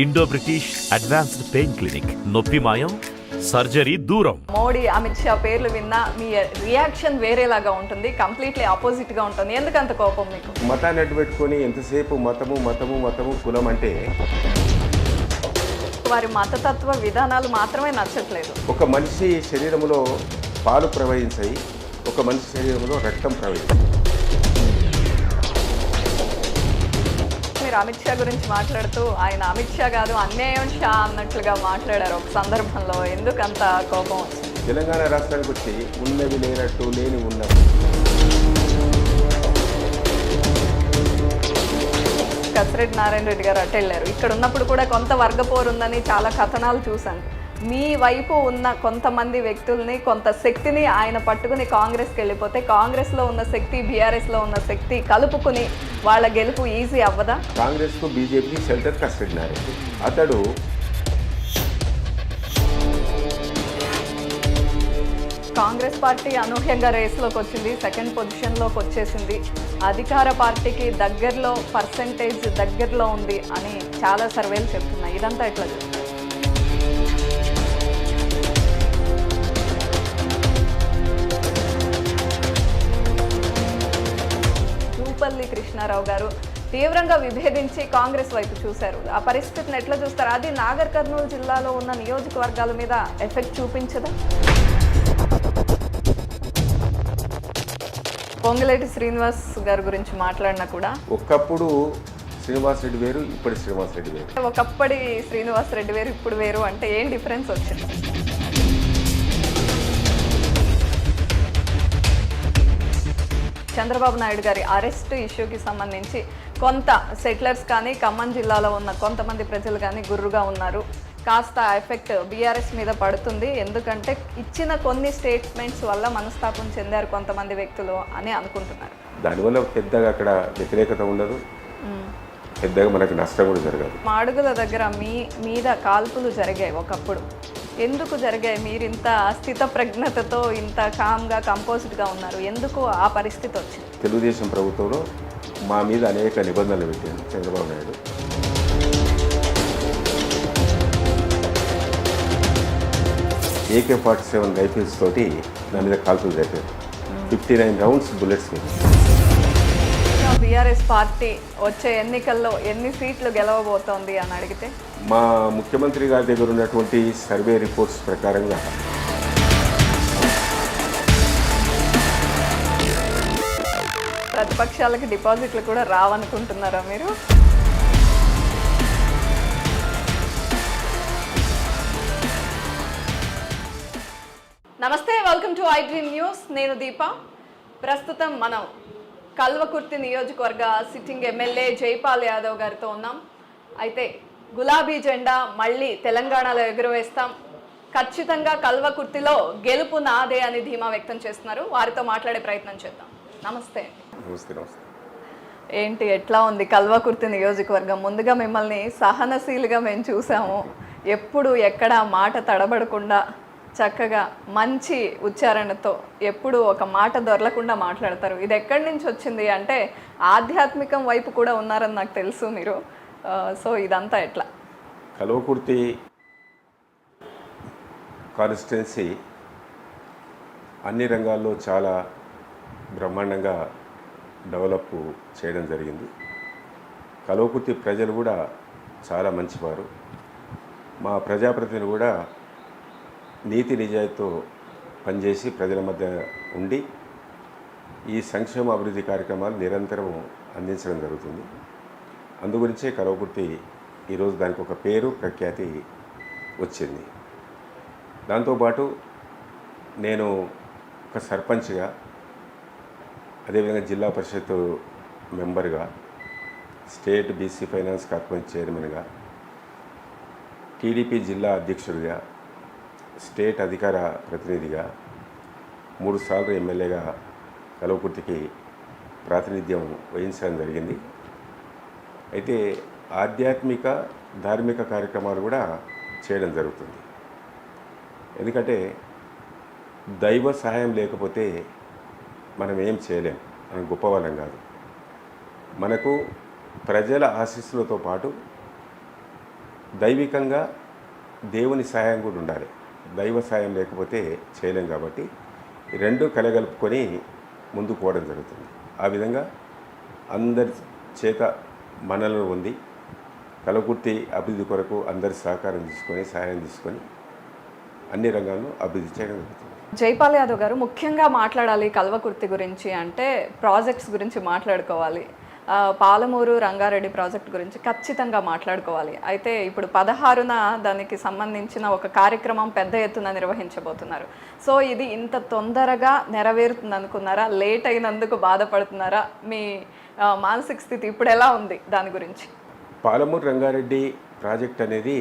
Indo British advanced pain clinic. నొప్పి మాయం, surgery దూరం. మోడీ, అమిత్ షా పేర్లు విన్నా మీ రియాక్షన్ వేరేలాగా ఉంటుంది, కంప్లీట్లీ ఆపోజిట్ గా ఉంటుంది. ఎందుకంత కోపం మీకు? మతాన్ని అడ్డు పెట్టుకొని ఎంతసేపు మతము మతము మతము కులం అంటే వారి మతతత్వ విధానాలు మాత్రమే నచ్చట్లేదు. ఒక మనిషి శరీరంలో పాలు ప్రవహించాయి, ఒక మనిషి శరీరంలో రక్తం ప్రవహించాయి. మీరు అమిత్ షా గురించి మాట్లాడుతూ ఆయన అమిత్ షా కాదు అన్యాయం షా అన్నట్లుగా మాట్లాడారు ఒక సందర్భంలో. ఎందుకు అంత కోపం వచ్చింది? తెలంగాణ రాష్ట్రానికి వచ్చి ఉన్నవి లేనట్టు లేని ఉన్నవి. కసిరెడ్డి నారాయణ రెడ్డి గారు అటు వెళ్ళారు. ఇక్కడ ఉన్నప్పుడు కూడా కొంత వర్గపోరు ఉందని చాలా కథనాలు చూశాను. మీ వైపు ఉన్న కొంతమంది వ్యక్తుల్ని, కొంత శక్తిని ఆయన పట్టుకుని కాంగ్రెస్కి వెళ్ళిపోతే కాంగ్రెస్లో ఉన్న శక్తి, బీఆర్ఎస్లో ఉన్న శక్తి కలుపుకుని వాళ్ళ గెలుపు ఈజీ అవ్వదా? కాంగ్రెస్కు బీజేపీకి షెల్టర్ కసిరెడ్డి నారాయణ రెడ్డి. అతడు కాంగ్రెస్ పార్టీ అనూహ్యంగా రేస్లోకి వచ్చింది, సెకండ్ పొజిషన్లోకి వచ్చేసింది. అధికార పార్టీకి దగ్గరలో పర్సంటేజ్ దగ్గరలో ఉంది అని చాలా సర్వేలు చెప్తున్నాయి. ఇదంతా ఎట్లా చెప్తారు? జూపల్లి కృష్ణారావు గారు తీవ్రంగా విభేదించి కాంగ్రెస్ వైపు చూశారు. ఆ పరిస్థితిని ఎట్లా చూస్తారు? అది నాగర్ కర్నూలు జిల్లాలో ఉన్న నియోజకవర్గాల మీద ఎఫెక్ట్ చూపించదా? పొంగులేటి శ్రీనివాస్ గారి గురించి మాట్లాడినా కూడా ఒకప్పుడు శ్రీనివాస్ రెడ్డి వేరు, ఇప్పుడు శ్రీనివాస్ రెడ్డి వేరు. ఒకప్పటి శ్రీనివాస్ రెడ్డి వేరు, ఇప్పుడు వేరు అంటే ఏం డిఫరెన్స్ వచ్చింది? చంద్రబాబు నాయుడు గారి అరెస్ట్ ఇష్యూకి సంబంధించి కొంత సెటిలర్స్ కానీ, ఖమ్మం జిల్లాలో ఉన్న కొంతమంది ప్రజలు కానీ గుర్రుగా ఉన్నారు. కాస్త ఎఫెక్ట్ బీఆర్ఎస్ మీద పడుతుంది, ఎందుకంటే ఇచ్చిన కొన్ని స్టేట్మెంట్స్ వల్ల మనస్తాపం చెందారు కొంతమంది వ్యక్తులు అని అనుకుంటున్నారు. దానివల్ల పెద్దగా అక్కడ వ్యతిరేకత ఉండదు, పెద్దగా మనకు నష్టం కూడా జరగదు. మాడుగుల దగ్గర మీ మీద కాల్పులు జరిగాయి ఒకప్పుడు. ఎందుకు జరిగాయి? మీరు ఇంత స్థిత ప్రజ్ఞతతో ఇంత కామ్గా కంపోజ్డ్గా ఉన్నారు, ఎందుకు ఆ పరిస్థితి వచ్చింది? తెలుగుదేశం ప్రభుత్వంలో మా మీద అనేక నిబంధనలు పెట్టారు చంద్రబాబు నాయుడు. AK-47 రైఫిల్స్ తోటి నా మీద కాల్పులు జరిపారు. 59 రౌండ్స్ బుల్లెట్స్ మీద. బీఆర్ఎస్ పార్టీ వచ్చే ఎన్నికల్లో ఎన్ని సీట్లు గెలవబోతోంది అని అడిగితే, మా ముఖ్యమంత్రి గారి దగ్గర ఉన్నటువంటి సర్వే రిపోర్ట్స్ ప్రకారంగా ప్రతిపక్షాలకు డిపాజిట్లు కూడా రావనుకుంటున్నారా మీరు? నమస్తే, welcome to I dream news. నేను దీప. ప్రస్తుతం మనం కల్వకుర్తి నియోజకవర్గ సిట్టింగ్ ఎమ్మెల్యే జైపాల్ యాదవ్ గారితో ఉన్నాం. అయితే గులాబీ జెండా మళ్ళీ తెలంగాణలో ఎగురవేస్తాం, ఖచ్చితంగా కల్వకుర్తిలో గెలుపు నాదే అని ధీమా వ్యక్తం చేస్తున్నారు. వారితో మాట్లాడే ప్రయత్నం చేద్దాం. నమస్తే. నమస్తే. ఏంటి, ఎట్లా ఉంది కల్వకుర్తి నియోజకవర్గం? ముందుగా మిమ్మల్ని సహనశీలిగా మేము చూసాము. ఎప్పుడు ఎక్కడ మాట తడబడకుండా చక్కగా మంచి ఉచ్చారణతో ఎప్పుడు ఒక మాట దొరలకుండా మాట్లాడతారు. ఇది ఎక్కడి నుంచి వచ్చింది అంటే ఆధ్యాత్మికం వైపు కూడా ఉన్నారని నాకు తెలుసు మీరు. సో ఇదంతా ఎట్లా? కల్వకుర్తి కాన్స్టిట్యున్సీ అన్ని రంగాల్లో చాలా బ్రహ్మాండంగా డెవలప్ చేయడం జరిగింది. కల్వకుర్తి ప్రజలు కూడా చాలా మంచివారు. మా ప్రజాప్రతినిధులు కూడా నీతి నిజాయితీతో పనిచేసి ప్రజల మధ్య ఉండి ఈ సంక్షేమ అభివృద్ధి కార్యక్రమాలు నిరంతరం అందించడం జరుగుతుంది. అందుగురించే కల్వకుర్తి ఈరోజు దానికి ఒక పేరు ప్రఖ్యాతి వచ్చింది. దాంతోపాటు నేను ఒక సర్పంచ్గా, అదేవిధంగా జిల్లా పరిషత్ మెంబర్గా, స్టేట్ బీసీ ఫైనాన్స్ కార్పొరేషన్ చైర్మన్గా, టీడీపీ జిల్లా అధ్యక్షుడిగా, స్టేట్ అధికార ప్రతినిధిగా, 3 సార్లు ఎమ్మెల్యేగా కల్వకుర్తికి ప్రాతినిధ్యం వహించడం జరిగింది. అయితే ఆధ్యాత్మిక ధార్మిక కార్యక్రమాలు కూడా చేయడం జరుగుతుంది. ఎందుకంటే దైవ సహాయం లేకపోతే మనం ఏం చేయలేం, మనం గొప్పవాళ్ళం కాదు. మనకు ప్రజల ఆశీస్సులతో పాటు దైవికంగా దేవుని సాయం కూడా ఉండాలి. దైవ సాయం లేకపోతే చేయలేం కాబట్టి ఈ రెండు కలగలుపుకొని ముందుకు పోవడం జరుగుతుంది. ఆ విధంగా అందరి చేత మనలో ఉంది కలకుర్తి అభివృద్ధి కొరకు అందరి సహకారం తీసుకొని సహాయం తీసుకొని అన్ని రంగాల్లో అభివృద్ధి చేయడం జరుగుతుంది. జైపాల్ యాదవ్ గారు, ముఖ్యంగా మాట్లాడాలి కల్వకుర్తి గురించి అంటే ప్రాజెక్ట్స్ గురించి మాట్లాడుకోవాలి. పాలమూరు రంగారెడ్డి ప్రాజెక్ట్ గురించి ఖచ్చితంగా మాట్లాడుకోవాలి. అయితే ఇప్పుడు 16న దానికి సంబంధించిన ఒక కార్యక్రమం పెద్ద ఎత్తున నిర్వహించబోతున్నారు. సో ఇది ఇంత తొందరగా నెరవేరుతుంది అనుకున్నారా? లేట్ అయినందుకు బాధపడుతున్నారా? మీ మానసిక స్థితి ఇప్పుడు ఎలా ఉంది దాని గురించి? పాలమూరు రంగారెడ్డి ప్రాజెక్ట్ అనేది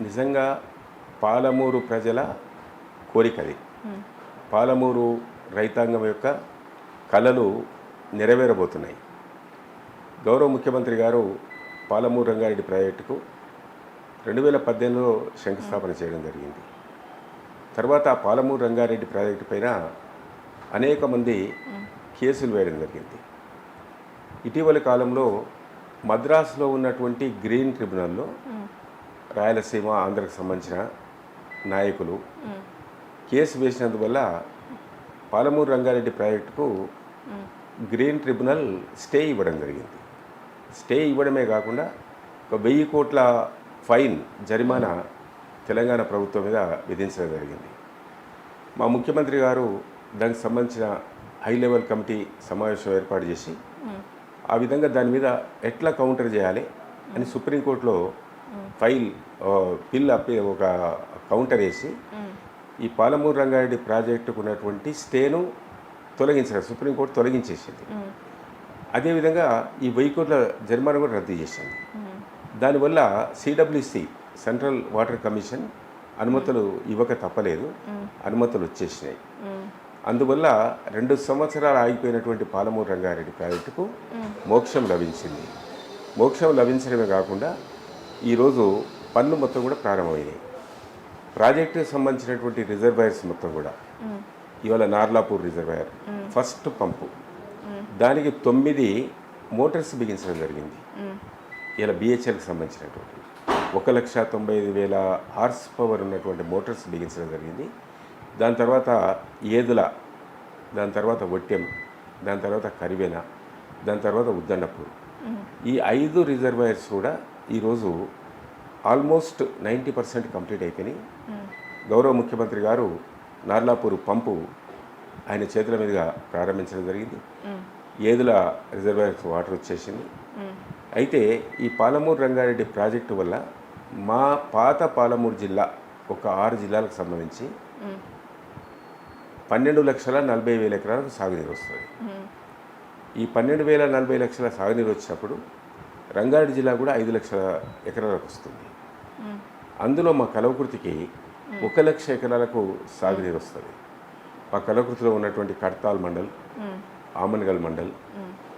నిజంగా పాలమూరు ప్రజల కోరికది. పాలమూరు రైతాంగం యొక్క కళలు నెరవేరబోతున్నాయి. గౌరవ ముఖ్యమంత్రి గారు పాలమూరు రంగారెడ్డి ప్రాజెక్టుకు 2018లో శంకుస్థాపన చేయడం జరిగింది. తర్వాత ఆ పాలమూరు రంగారెడ్డి ప్రాజెక్టు పైన అనేక మంది కేసులు వేయడం జరిగింది. ఇటీవలి కాలంలో మద్రాసులో ఉన్నటువంటి గ్రీన్ ట్రిబ్యునల్లో రాయలసీమ ఆంధ్రకు సంబంధించిన నాయకులు కేసు వేసినందువల్ల పాలమూరు రంగారెడ్డి ప్రాజెక్టుకు గ్రీన్ ట్రిబ్యునల్ స్టే ఇవ్వడం జరిగింది. స్టే ఇవ్వడమే కాకుండా 1000 కోట్ల ఫైన్ జరిమానా తెలంగాణ ప్రభుత్వం మీద విధించడం జరిగింది. మా ముఖ్యమంత్రి గారు దానికి సంబంధించిన హై లెవెల్ కమిటీ సమావేశం ఏర్పాటు చేసి ఆ విధంగా దాని మీద ఎట్లా కౌంటర్ చేయాలి అని సుప్రీంకోర్టులో బిల్ ఒక కౌంటర్ వేసి ఈ పాలమూరు రంగారెడ్డి ప్రాజెక్టుకు ఉన్నటువంటి స్టేను తొలగించారు. సుప్రీంకోర్టు తొలగించేసింది. అదేవిధంగా ఈ 1000 కోట్ల జరిమానా కూడా రద్దు చేసింది. దానివల్ల సిడబ్ల్యూసి సెంట్రల్ వాటర్ కమిషన్ అనుమతులు ఇవ్వక తప్పలేదు, అనుమతులు వచ్చేసినాయి. అందువల్ల 2 సంవత్సరాలు ఆగిపోయినటువంటి పాలమూరు రంగారెడ్డి ప్రాజెక్టుకు మోక్షం లభించింది. మోక్షం లభించడమే కాకుండా ఈరోజు పనులు మొత్తం కూడా ప్రారంభమైనాయి. ప్రాజెక్టుకు సంబంధించినటువంటి రిజర్వాయర్స్ మొత్తం కూడా ఇవాళ నార్లాపూర్ రిజర్వాయర్ ఫస్ట్ పంపు దానికి 9 మోటార్స్ బిగించడం జరిగింది. ఇలా బిహెచ్ఎల్కి సంబంధించినటువంటి 1,95,000 హార్స్ పవర్ ఉన్నటువంటి మోటార్స్ బిగించడం జరిగింది. దాని తర్వాత ఏదుల, దాని తర్వాత ఒట్టెం, దాని తర్వాత కరివేన, దాని తర్వాత ఉద్దండపూర్, ఈ 5 రిజర్వాయర్స్ కూడా ఈరోజు ఆల్మోస్ట్ 90% కంప్లీట్ అయిపోయినాయి. గౌరవ ముఖ్యమంత్రి గారు నార్లాపూర్ పంపు ఆయన చేతుల మీదుగా ప్రారంభించడం జరిగింది. ఏదుల రిజర్వాయర్స్ వాటర్ వచ్చేసింది. అయితే ఈ పాలమూరు రంగారెడ్డి ప్రాజెక్టు వల్ల మా పాత పాలమూరు జిల్లా ఒక 6 జిల్లాలకు సంబంధించి 12,40,000 ఎకరాలకు సాగునీరు వస్తుంది. ఈ 12,40,000 సాగునీరు వచ్చినప్పుడు రంగారెడ్డి జిల్లా కూడా 5 లక్షల ఎకరాలకు వస్తుంది. అందులో మా కలవకుర్తికి 1,00,000 ఎకరాలకు సాగునీరు వస్తుంది. మా కలవకుర్తిలో ఉన్నటువంటి కడతాల్ మండల్, ఆమన్గల్ మండల్,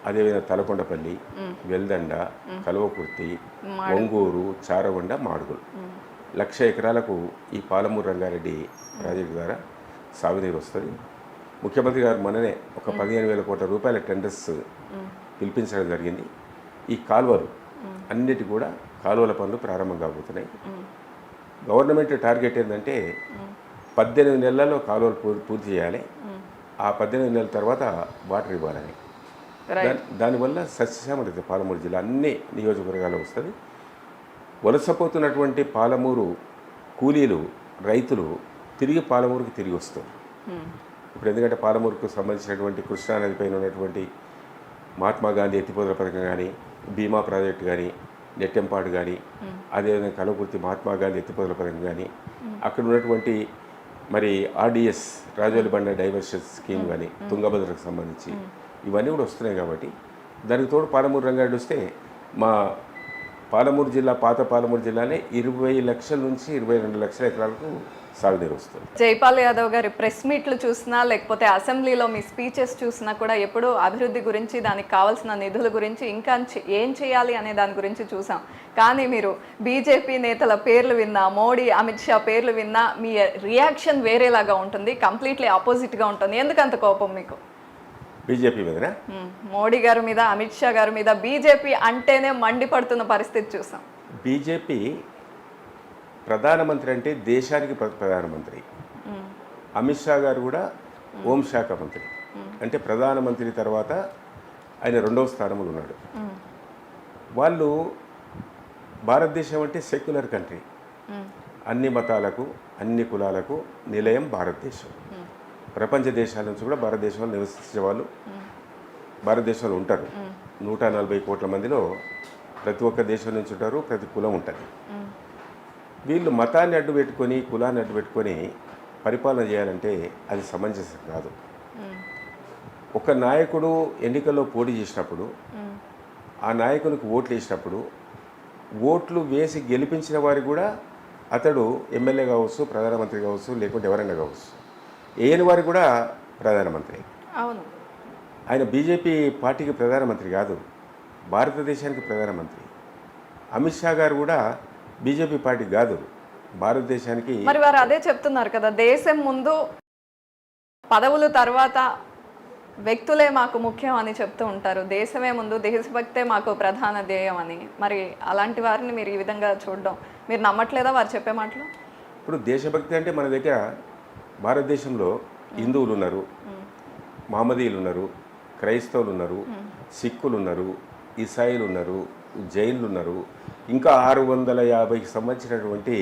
అదేవిధంగా తలకొండపల్లి, వెల్దండ, కలవకుర్తి, ఒంగూరు, చారగొండ, మాడుగులు 1,00,000 ఎకరాలకు ఈ పాలమూరు రంగారెడ్డి ప్రాజెక్టు ద్వారా సాగునీరు వస్తుంది. ముఖ్యమంత్రి గారు మొన్ననే ఒక 15,000 కోట్ల రూపాయల టెండర్స్ పిలిపించడం జరిగింది. ఈ కాలువలు అన్నిటి కూడా కాలువల పనులు ప్రారంభం కాబోతున్నాయి. గవర్నమెంట్ టార్గెట్ ఏంటంటే 18 నెలల్లో కాలువలు పూర్తి చేయాలి. ఆ 18 నెలల తర్వాత వాటర్ ఇవ్వాలని. దానివల్ల సస్యశ్యామలత పాలమూరు జిల్లా అన్ని నియోజకవర్గాలు వస్తుంది. వలసపోతున్నటువంటి పాలమూరు కూలీలు, రైతులు తిరిగి పాలమూరుకి తిరిగి వస్తారు. ఇప్పుడు ఎందుకంటే పాలమూరుకు సంబంధించినటువంటి కృష్ణానది పైన ఉన్నటువంటి మహాత్మా గాంధీ ఎత్తిపోతల పథకం కానీ, భీమా ప్రాజెక్టు కానీ, నెట్టెంపాడు కానీ, అదేవిధంగా కలవకుర్తి మహాత్మా గాంధీ ఎత్తిపోతల పథకం కానీ, అక్కడ ఉన్నటువంటి మరి ఆర్డిఎస్ రాజోలి బండ డైవర్షన్ స్కీమ్ కానీ తుంగభద్రకు సంబంధించి ఇవన్నీ కూడా వస్తున్నాయి. కాబట్టి దానికి తోడు పాలమూరు రంగారెడ్డి వస్తే మా పాలమూరు జిల్లా, పాత పాలమూరు జిల్లానే 20 లక్షల నుంచి 22 లక్షల ఎకరాలకు సాగునీరు వస్తుంది. జైపాల్ యాదవ్ గారి ప్రెస్ మీట్లు చూసినా లేకపోతే అసెంబ్లీలో మీ స్పీచెస్ చూసినా కూడా ఎప్పుడూ అభివృద్ధి గురించి, దానికి కావాల్సిన నిధుల గురించి, ఇంకా ఏం చేయాలి అనే దాని గురించి చూసాం. కానీ మీరు బీజేపీ నేతల పేర్లు విన్నా, మోడీ, అమిత్ షా పేర్లు విన్నా మీ రియాక్షన్ వేరేలాగా ఉంటుంది, కంప్లీట్లీ ఆపోజిట్గా ఉంటుంది. ఎందుకంత కోపం మీకు బీజేపీ మీద? మోడీ గారి మీద, అమిత్ షా గారి మీద బీజేపీ అంటేనే మండిపడుతున్న పరిస్థితి చూసాం. బీజేపీ ప్రధానమంత్రి అంటే దేశానికి ప్రధానమంత్రి. అమిత్ షా గారు కూడా హోంశాఖ మంత్రి. అంటే ప్రధానమంత్రి తర్వాత ఆయన 2వ స్థానంలో ఉన్నాడు. వాళ్ళు భారతదేశం అంటే సెక్యులర్ కంట్రీ, అన్ని మతాలకు అన్ని కులాలకు నిలయం భారతదేశం. ప్రపంచ దేశాల నుంచి కూడా భారతదేశంలో నివసించే వాళ్ళు భారతదేశంలో ఉంటారు. 140 కోట్ల మందిలో ప్రతి ఒక్క దేశం నుంచి ఉంటారు, ప్రతి కులం ఉంటుంది. వీళ్ళు మతాన్ని అడ్డు పెట్టుకొని కులాన్ని అడ్డు పెట్టుకొని పరిపాలన చేయాలంటే అది సమంజసం కాదు. ఒక నాయకుడు ఎన్నికల్లో పోటీ చేసినప్పుడు ఆ నాయకునికి ఓట్లు వేసినప్పుడు ఓట్లు వేసి గెలిపించిన వారికి కూడా అతడు ఎమ్మెల్యే కావచ్చు, ప్రధానమంత్రి కావచ్చు, లేకుంటే ఎవరైనా కావచ్చు, ఏని వారికి కూడా ప్రధానమంత్రి. అవును, ఆయన బీజేపీ పార్టీకి ప్రధానమంత్రి కాదు, భారతదేశానికి ప్రధానమంత్రి. అమిత్ షా గారు కూడా బీజేపీ పార్టీ కాదు, భారతదేశానికి. మరి వారు అదే చెప్తున్నారు కదా, దేశం ముందు పదవులు తర్వాత వ్యక్తులే మాకు ముఖ్యం అని చెప్తూ ఉంటారు. దేశమే ముందు, దేశభక్తే మాకు ప్రధాన ధ్యేయం అని. మరి అలాంటి వారిని మీరు ఈ విధంగా చూడడం మీరు నమ్మట్లేదా వారు చెప్పే మాటలు? ఇప్పుడు దేశభక్తి అంటే మన దగ్గర భారతదేశంలో హిందువులు ఉన్నారు, మహమ్మదీయులు ఉన్నారు, క్రైస్తవులు ఉన్నారు, సిక్కులు ఉన్నారు, ఇసాయిలు ఉన్నారు, జైన్లు ఉన్నారు, ఇంకా 650కి సంబంధించినటువంటి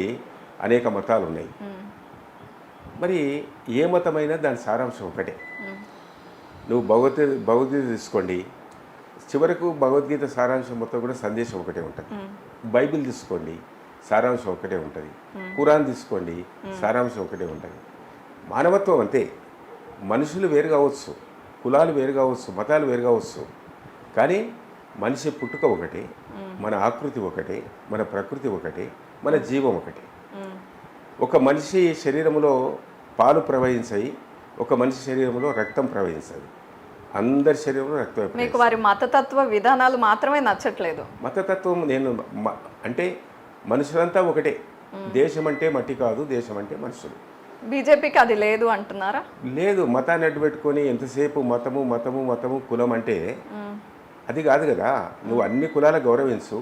అనేక మతాలు ఉన్నాయి. మరి ఏ మతమైనా దాని సారాంశం ఒకటే. నువ్వు భగవద్గీత తీసుకోండి, చివరకు భగవద్గీత సారాంశం మొత్తం కూడా సందేశం ఒకటే ఉంటుంది. బైబిల్ తీసుకోండి, సారాంశం ఒకటే ఉంటుంది. ఖురాన్ తీసుకోండి, సారాంశం ఒకటే ఉంటుంది. మానవత్వం అంతే. మనుషులు వేరు కావచ్చు, కులాలు వేరు కావచ్చు, మతాలు వేరు కావచ్చు, కానీ మనిషి పుట్టుక ఒకటే, మన ఆకృతి ఒకటే, మన ప్రకృతి ఒకటే, మన జీవం ఒకటే. ఒక మనిషి శరీరంలో పాలు ప్రవహించాయి, ఒక మనిషి శరీరంలో రక్తం ప్రవహించదు. అందరి శరీరంలో రక్తం. మీకు వారి మతతత్వ విధానాలు మాత్రమే నచ్చట్లేదు. మతతత్వం అంటే మనుషులంతా ఒకటే. దేశం అంటే మట్టి కాదు, దేశం అంటే మనుషులు. బీజేపీకి అది లేదు అంటున్నారా? లేదు, మతాన్ని అడ్డు పెట్టుకొని ఎంతసేపు మతము మతము మతము కులం అంటే అది కాదు కదా. నువ్వు అన్ని కులాల గౌరవించు,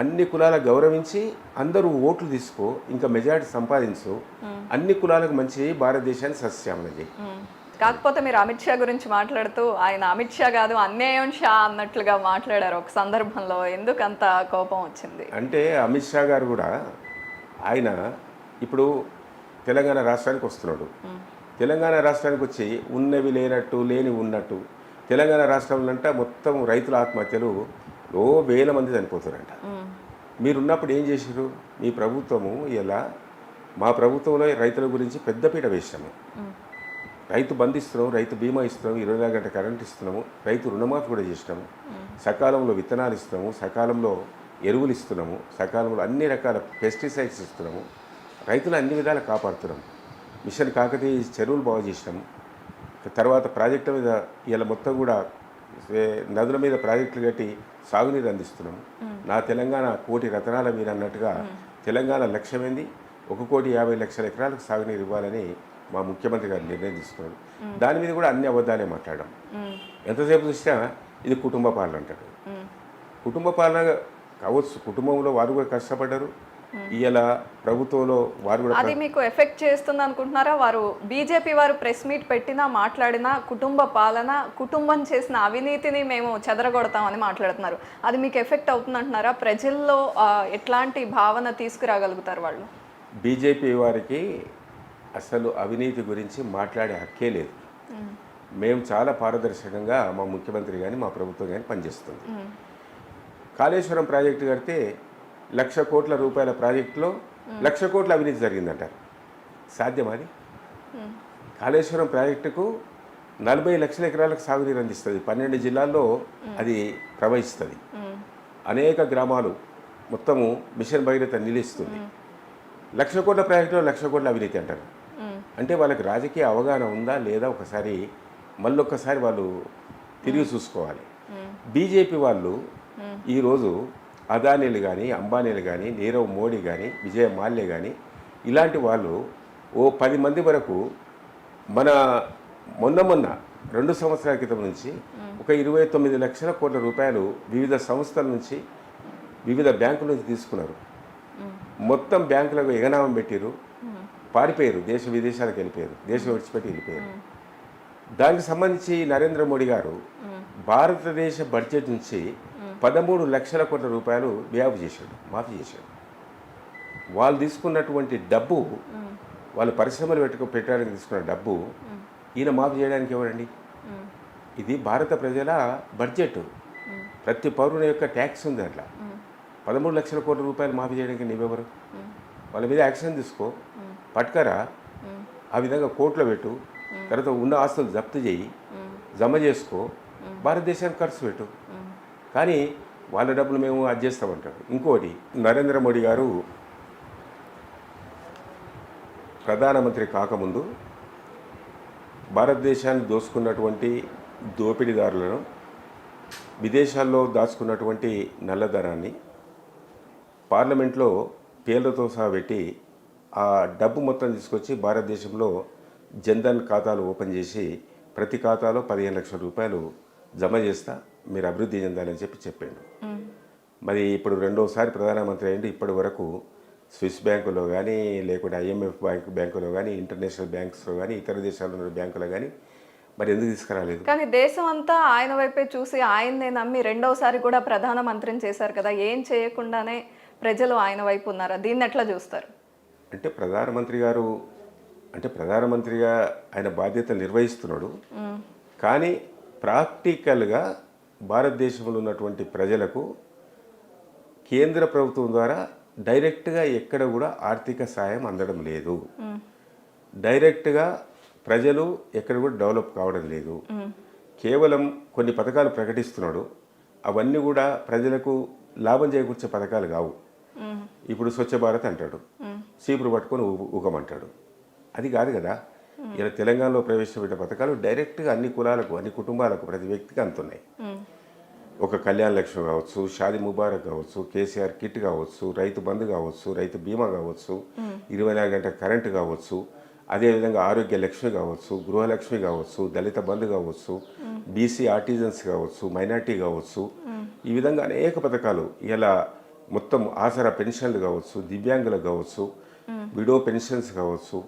అన్ని కులాల గౌరవించి అందరూ ఓట్లు తీసుకో, ఇంకా మెజారిటీ సంపాదించు, అన్ని కులాలకు మంచి భారతదేశాన్ని సస్యామలం చేయి. కాకపోతే మీరు అమిత్ షా గురించి మాట్లాడుతూ ఆయన అమిత్ షా కాదు అన్యాయం షా అన్నట్లుగా మాట్లాడారు ఒక సందర్భంలో. ఎందుకు అంత కోపం వచ్చింది? అంటే అమిత్ షా గారు కూడా ఆయన ఇప్పుడు తెలంగాణ రాష్ట్రానికి వస్తున్నాడు. తెలంగాణ రాష్ట్రానికి వచ్చి ఉన్నవి లేనట్టు లేని ఉన్నట్టు తెలంగాణ రాష్ట్రంలో మొత్తం రైతుల ఆత్మహత్యలు వేల మంది చనిపోతారంట. మీరున్నప్పుడు ఏం చేశారు? మీ ప్రభుత్వము ఇలా మా ప్రభుత్వంలో రైతుల గురించి పెద్దపీట వేసాము. రైతు బంధు ఇస్తున్నాము, రైతు బీమా ఇస్తున్నాము, 24 గంటల కరెంట్ ఇస్తున్నాము, రైతు రుణమాఫీ కూడా చేసినాము, సకాలంలో విత్తనాలు ఇస్తున్నాము, సకాలంలో ఎరువులు ఇస్తున్నాము, సకాలంలో అన్ని రకాల పెస్టిసైడ్స్ ఇస్తున్నాము, రైతులు అన్ని విధాలు కాపాడుతున్నాము. మిషన్ కాకతీయ చెరువులు బాగు చేసినాము. తర్వాత ప్రాజెక్టుల మీద ఇలా మొత్తం కూడా నదుల మీద ప్రాజెక్టులు కట్టి సాగునీరు అందిస్తున్నాము. నా తెలంగాణ కోటి రతనాల మీద అన్నట్టుగా తెలంగాణ లక్ష్యమైంది 1,50,00,000 ఎకరాలకు సాగునీరు ఇవ్వాలని మా ముఖ్యమంత్రి గారు నిర్ణయం తీసుకున్నాడు. దాని మీద కూడా అన్ని అబద్ధాలే మాట్లాడడం. ఎంతసేపు చూసినా ఇది కుటుంబ పాలన అంటాడు. కుటుంబ పాలన కావచ్చు, కుటుంబంలో వారు కూడా కష్టపడ్డారు, ఇలా ప్రభుత్వంలో వారు కూడా. అది మీకు ఎఫెక్ట్ చేస్తుంది అనుకుంటున్నారా? వారు బీజేపీ వారు ప్రెస్ మీట్ పెట్టినా మాట్లాడినా కుటుంబ పాలన, కుటుంబం చేసిన అవినీతిని మేము చెదరగొడతామని మాట్లాడుతున్నారు. అది మీకు ఎఫెక్ట్ అవుతుంది అంటున్నారా? ప్రజల్లో ఎట్లాంటి భావన తీసుకురాగలుగుతారు వాళ్ళు? బీజేపీ వారికి అసలు అవినీతి గురించి మాట్లాడే హక్కే లేదు. మేము చాలా పారదర్శకంగా మా ముఖ్యమంత్రి కానీ మా ప్రభుత్వం కానీ పనిచేస్తుంది. కాళేశ్వరం ప్రాజెక్టు కడితే 1,00,000 కోట్ల రూపాయల ప్రాజెక్టులో 1,00,000 కోట్ల అవినీతి జరిగిందంటారు. సాధ్యమాది? కాళేశ్వరం ప్రాజెక్టుకు 40 లక్షల ఎకరాలకు సాగునీరు అందిస్తుంది. 12 జిల్లాల్లో అది ప్రవహిస్తుంది. అనేక గ్రామాలు మొత్తము మిషన్ భగీరథ నిలుస్తుంది. 1,00,000 కోట్ల ప్రాజెక్టులో 1,00,000 కోట్ల అవినీతి అంటారు. అంటే వాళ్ళకి రాజకీయ అవగాహన ఉందా లేదా ఒకసారి మళ్ళొక్కసారి వాళ్ళు తిరిగి చూసుకోవాలి. బీజేపీ వాళ్ళు ఈరోజు అదానీలు కానీ, అంబానీలు కానీ, నీరవ్ మోడీ కానీ, విజయ్ మాల్యా కానీ ఇలాంటి వాళ్ళు 10 మంది వరకు మొన్న 2 సంవత్సరాల క్రితం నుంచి 29 లక్షల కోట్ల రూపాయలు వివిధ సంస్థల నుంచి, వివిధ బ్యాంకుల నుంచి తీసుకున్నారు. మొత్తం బ్యాంకులకు ఎగనామం పెట్టిరు, పారిపోయారు, దేశ విదేశాలకు వెళ్ళిపోయారు, దేశం విడిచిపెట్టి వెళ్ళిపోయారు. దానికి సంబంధించి నరేంద్ర మోడీ గారు భారతదేశ బడ్జెట్ నుంచి 13 లక్షల కోట్ల రూపాయలు మాఫీ చేశాడు. వాళ్ళు తీసుకున్నటువంటి డబ్బు, వాళ్ళు పరిశ్రమలు పెట్టడానికి తీసుకున్న డబ్బు ఈయన మాఫీ చేయడానికి ఎవరండి? ఇది భారత ప్రజల బడ్జెట్, ప్రతి పౌరుని యొక్క ట్యాక్స్ ఉంది అట్లా. 13 లక్షల కోట్ల రూపాయలు మాఫీ చేయడానికి నీవెవరు? వాళ్ళ మీద యాక్షన్ తీసుకో, పట్టుకరా, ఆ విధంగా కోర్టులో పెట్టు, తర్వాత ఉన్న ఆస్తులు జప్తు చేయి, జమ చేసుకో, భారతదేశానికి ఖర్చు పెట్టు. కానీ వాళ్ళ డబ్బులు మేము అది చేస్తామంటారు. ఇంకోటి, నరేంద్ర మోడీ గారు ప్రధానమంత్రి కాకముందు భారతదేశాన్ని దోసుకున్నటువంటి దోపిడీదారులను, విదేశాల్లో దాచుకున్నటువంటి నల్లధనాన్ని పార్లమెంట్లో పేర్లతో సహా పెట్టి ఆ డబ్బు మొత్తం తీసుకొచ్చి భారతదేశంలో జన్ధన్ ఖాతాలు ఓపెన్ చేసి ప్రతి ఖాతాలో 15 లక్షల రూపాయలు జమ చేస్తా, మీరు అభివృద్ధి చెందాలని చెప్పాడు. మరి ఇప్పుడు రెండోసారి ప్రధానమంత్రి అయ్యింది. ఇప్పటి వరకు స్విస్ బ్యాంకులో కానీ, లేకుంటే IMF బ్యాంకులో కానీ, ఇంటర్నేషనల్ బ్యాంక్స్లో కానీ, ఇతర దేశాల్లో ఉన్న బ్యాంకులో కానీ మరి ఎందుకు తీసుకురాలేదు? కానీ దేశం అంతా ఆయన వైపే చూసి ఆయన్నే నమ్మి రెండోసారి కూడా ప్రధానమంత్రిని చేశారు కదా, ఏం చేయకుండానే ప్రజలు ఆయన వైపు ఉన్నారా? దీన్ని ఎట్లా చూస్తారు? అంటే ప్రధానమంత్రిగా ఆయన బాధ్యతలు నిర్వహిస్తున్నాడు. కానీ ప్రాక్టికల్గా భారతదేశంలో ఉన్నటువంటి ప్రజలకు కేంద్ర ప్రభుత్వం ద్వారా డైరెక్ట్గా ఎక్కడ కూడా ఆర్థిక సాయం అందడం లేదు. డైరెక్ట్గా ప్రజలు ఎక్కడ కూడా డెవలప్ కావడం లేదు. కేవలం కొన్ని పథకాలు ప్రకటిస్తున్నాడు, అవన్నీ కూడా ప్రజలకు లాభం చేకూర్చే పథకాలు కావు. ఇప్పుడు స్వచ్ఛ భారత్ అంటాడు, చీపురు పట్టుకొని ఊగమంటాడు. అది కాదు కదా. ఇలా తెలంగాణలో ప్రవేశపెట్టిన పథకాలు డైరెక్ట్గా అన్ని కులాలకు, అన్ని కుటుంబాలకు, ప్రతి వ్యక్తికి అందుతున్నాయి. ఒక కళ్యాణ లక్ష్మి కావచ్చు, షాది ముబారక్ కావచ్చు, కేసీఆర్ కిట్ కావచ్చు, రైతు బంధు కావచ్చు, రైతు బీమా కావచ్చు, 24 గంటల కరెంటు కావచ్చు, అదేవిధంగా ఆరోగ్య లక్ష్మి కావచ్చు, గృహలక్ష్మి కావచ్చు, దళిత బంధు కావచ్చు, బీసీ ఆర్టిజన్స్ కావచ్చు, మైనార్టీ కావచ్చు, ఈ విధంగా అనేక పథకాలు. ఇలా మొత్తం ఆసరా పెన్షన్లు కావచ్చు, దివ్యాంగులకు కావచ్చు, విడో పెన్షన్స్ కావచ్చు,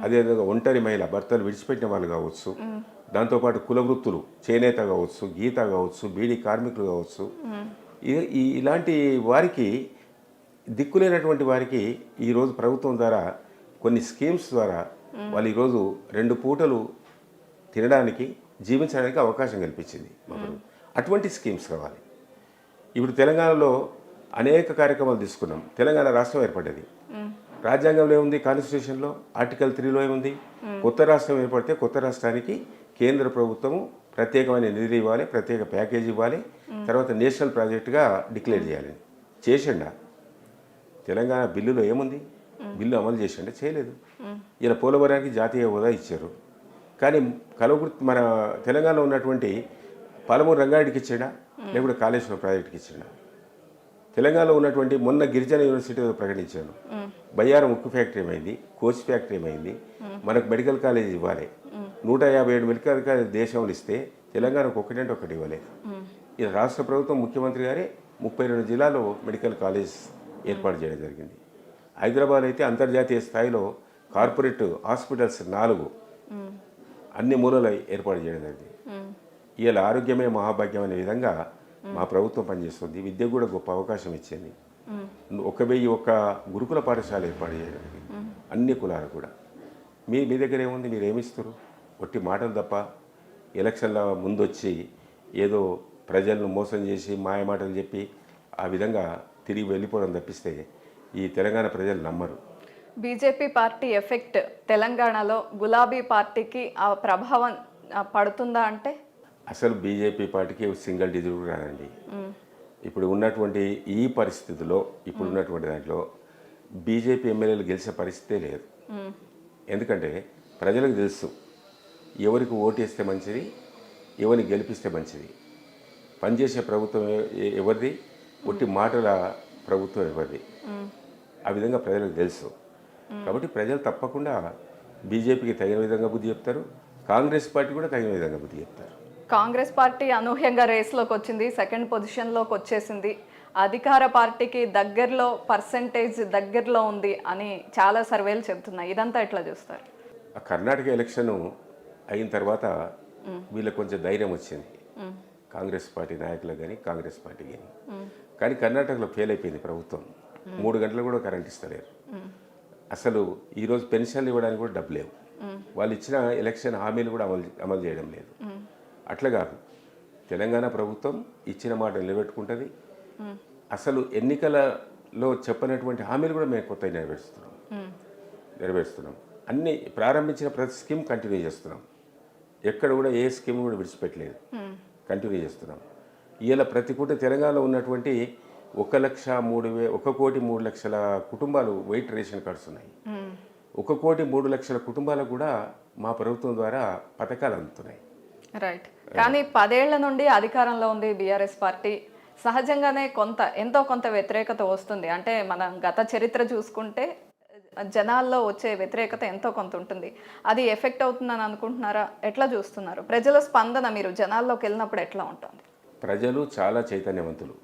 అదేవిధంగా ఒంటరి మహిళ భర్తలు విడిచిపెట్టిన వాళ్ళు కావచ్చు, దాంతోపాటు కుల వృత్తులు, చేనేత కావచ్చు, గీత కావచ్చు, బీడీ కార్మికులు కావచ్చు, ఇలాంటి వారికి, దిక్కులేనటువంటి వారికి ఈరోజు ప్రభుత్వం ద్వారా కొన్ని స్కీమ్స్ ద్వారా వాళ్ళు ఈరోజు 2 పూటలు తినడానికి, జీవించడానికి అవకాశం కల్పించింది. అటువంటి స్కీమ్స్ కావాలి. ఇప్పుడు తెలంగాణలో అనేక కార్యక్రమాలు తీసుకున్నాం. తెలంగాణ రాష్ట్రం ఏర్పడ్డది. రాజ్యాంగంలో ఏముంది? కాన్స్టిట్యూషన్లో ఆర్టికల్ 3లో ఏముంది? కొత్త రాష్ట్రం ఏర్పడితే కొత్త రాష్ట్రానికి కేంద్ర ప్రభుత్వము ప్రత్యేకమైన నిధులు ఇవ్వాలి, ప్రత్యేక ప్యాకేజ్ ఇవ్వాలి, తర్వాత నేషనల్ ప్రాజెక్టుగా డిక్లేర్ చేయాలి. చేసిండా? తెలంగాణ బిల్లులో ఏముంది? బిల్లు అమలు చేసిండే? చేయలేదు. ఇలా పోలవరానికి జాతీయ హోదా ఇచ్చారు. కానీ మన తెలంగాణలో ఉన్నటువంటి పాలమూరు రంగారెడ్డికి ఇచ్చాడా, లేకుంటే కాళేశ్వరం ప్రాజెక్టుకి ఇచ్చాడా? తెలంగాణలో ఉన్నటువంటి మొన్న గిరిజన యూనివర్సిటీలో ప్రకటించాను, బయ్యారం ఉక్కు ఫ్యాక్టరీ ఏమైంది, కోచ్ ఫ్యాక్టరీ ఏమైంది, మనకు మెడికల్ కాలేజ్ ఇవ్వాలి. 157 మెడికల్ కాలేజ్ దేశంలో ఇస్తే తెలంగాణకు ఒకటి ఇవ్వలేదు. ఇది రాష్ట్ర ప్రభుత్వం, ముఖ్యమంత్రి గారే 32 జిల్లాలో మెడికల్ కాలేజ్ ఏర్పాటు చేయడం జరిగింది. హైదరాబాద్ అయితే అంతర్జాతీయ స్థాయిలో కార్పొరేట్ హాస్పిటల్స్ 4 అన్ని మూలలు ఏర్పాటు చేయడం జరిగింది. ఇలా ఆరోగ్యమే మహాభాగ్యం అనే విధంగా మా ప్రభుత్వం పనిచేస్తుంది. విద్య కూడా గొప్ప అవకాశం ఇచ్చింది. 1001 గురుకుల పాఠశాల ఏర్పాటు చేయడం జరిగింది, అన్ని కులాలు కూడా. మీ దగ్గర ఏముంది? మీరు ఏమిస్తారు? ఒట్టి మాటలు తప్ప. ఎలక్షన్ల ముందొచ్చి ఏదో ప్రజలను మోసం చేసి మాయ మాటలు చెప్పి ఆ విధంగా తిరిగి వెళ్ళిపోవడం తప్పిస్తే ఈ తెలంగాణ ప్రజలు నమ్మరు. బీజేపీ పార్టీ ఎఫెక్ట్ తెలంగాణలో గులాబీ పార్టీకి ఆ ప్రభావం పడుతుందా? అంటే అసలు బీజేపీ పార్టీకి సింగిల్ డిజిట్ రాదండి. ఇప్పుడు ఉన్నటువంటి ఈ పరిస్థితిలో, ఇప్పుడు ఉన్నటువంటి దాంట్లో బీజేపీ ఎమ్మెల్యేలు గెలిచే పరిస్థితే లేదు. ఎందుకంటే ప్రజలకు తెలుసు ఎవరికి ఓటేస్తే మంచిది, ఎవరిని గెలిపిస్తే మంచిది. పనిచేసే ప్రభుత్వం ఎవరిది, ఒట్టి మాటల ప్రభుత్వం ఎవరిది, ఆ విధంగా ప్రజలకు తెలుసు. కాబట్టి ప్రజలు తప్పకుండా బీజేపీకి తగిన విధంగా బుద్ధి చెప్తారు, కాంగ్రెస్ పార్టీ కూడా తగిన విధంగా బుద్ధి చెప్తారు. కాంగ్రెస్ పార్టీ అనూహ్యంగా రేస్లోకి వచ్చింది, 2nd పొజిషన్లోకి వచ్చేసింది. అధికార పార్టీకి దగ్గరలో పర్సంటేజ్ దగ్గరలో ఉంది అని చాలా సర్వేలు చెబుతున్నాయి. ఇదంతా ఎట్లా చూస్తారు? ఆ కర్ణాటక ఎలక్షన్ అయిన తర్వాత వీళ్ళకి కొంచెం ధైర్యం వచ్చింది, కాంగ్రెస్ పార్టీ నాయకులకు కానీ కాంగ్రెస్ పార్టీ కానీ. కానీ కర్ణాటకలో ఫెయిల్ అయిపోయింది ప్రభుత్వం. 3 గంటలు కూడా కరెంట్ ఇస్తలేరు. అసలు ఈరోజు పెన్షన్లు ఇవ్వడానికి కూడా డబ్బు లేవు. వాళ్ళు ఇచ్చిన ఎలక్షన్ హామీలు కూడా అమలు చేయడం లేదు. అట్లా కాదు, తెలంగాణ ప్రభుత్వం ఇచ్చిన మాట నిలబెట్టుకుంటుంది. అసలు ఎన్నికలలో చెప్పినటువంటి హామీలు కూడా మేము కొత్తగా నెరవేరుస్తున్నాం. అన్ని ప్రారంభించిన ప్రతి స్కీమ్ కంటిన్యూ చేస్తున్నాం. ఎక్కడ కూడా ఏ స్కీమ్ కూడా విడిచిపెట్టలేదు, కంటిన్యూ చేస్తున్నాం. ఇలా ప్రతి కూడా తెలంగాణలో ఉన్నటువంటి 1,03,00,000 కుటుంబాలు వైట్ రేషన్ కార్డ్స్ ఉన్నాయి. 1,03,00,000 కుటుంబాలకు కూడా మా ప్రభుత్వం ద్వారా పథకాలు అందుతున్నాయి. రైట్. కానీ 10 ఏళ్ల నుండి అధికారంలో ఉంది బీఆర్ఎస్ పార్టీ. సహజంగానే ఎంతో కొంత వ్యతిరేకత వస్తుంది. అంటే మనం గత చరిత్ర చూసుకుంటే జనాల్లో వచ్చే వ్యతిరేకత ఎంతో కొంత ఉంటుంది. అది ఎఫెక్ట్ అవుతుందని అనుకుంటున్నారా? ఎట్లా చూస్తున్నారు? ప్రజల స్పందన మీరు జనాల్లోకి వెళ్ళినప్పుడు ఎట్లా ఉంటుంది? ప్రజలు చాలా చైతన్యవంతులు.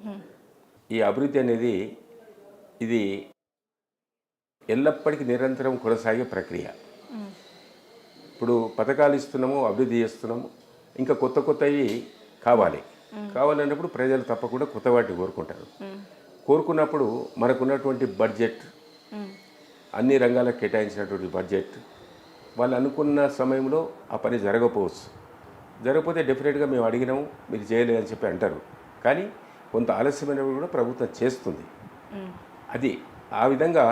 ఈ అభివృద్ధి అనేది ఇది ఎల్లప్పటికీ నిరంతరం కొనసాగే ప్రక్రియ. ఇప్పుడు పథకాలు ఇస్తున్నాము, అభివృద్ధి చేస్తున్నాము, ఇంకా కొత్తవి కావాలన్నప్పుడు ప్రజలు తప్పకుండా కొత్త వాటిని కోరుకున్నప్పుడు మనకున్నటువంటి బడ్జెట్, అన్ని రంగాలకు కేటాయించినటువంటి బడ్జెట్ వాళ్ళు అనుకున్న సమయంలో ఆ పని జరగకపోతే డెఫినెట్గా మేము అడిగినాము, మీరు చేయలేదని చెప్పి అంటారు. కానీ కొంత ఆలస్యమైనప్పుడు కూడా ప్రభుత్వం చేస్తుంది. అది ఆ విధంగా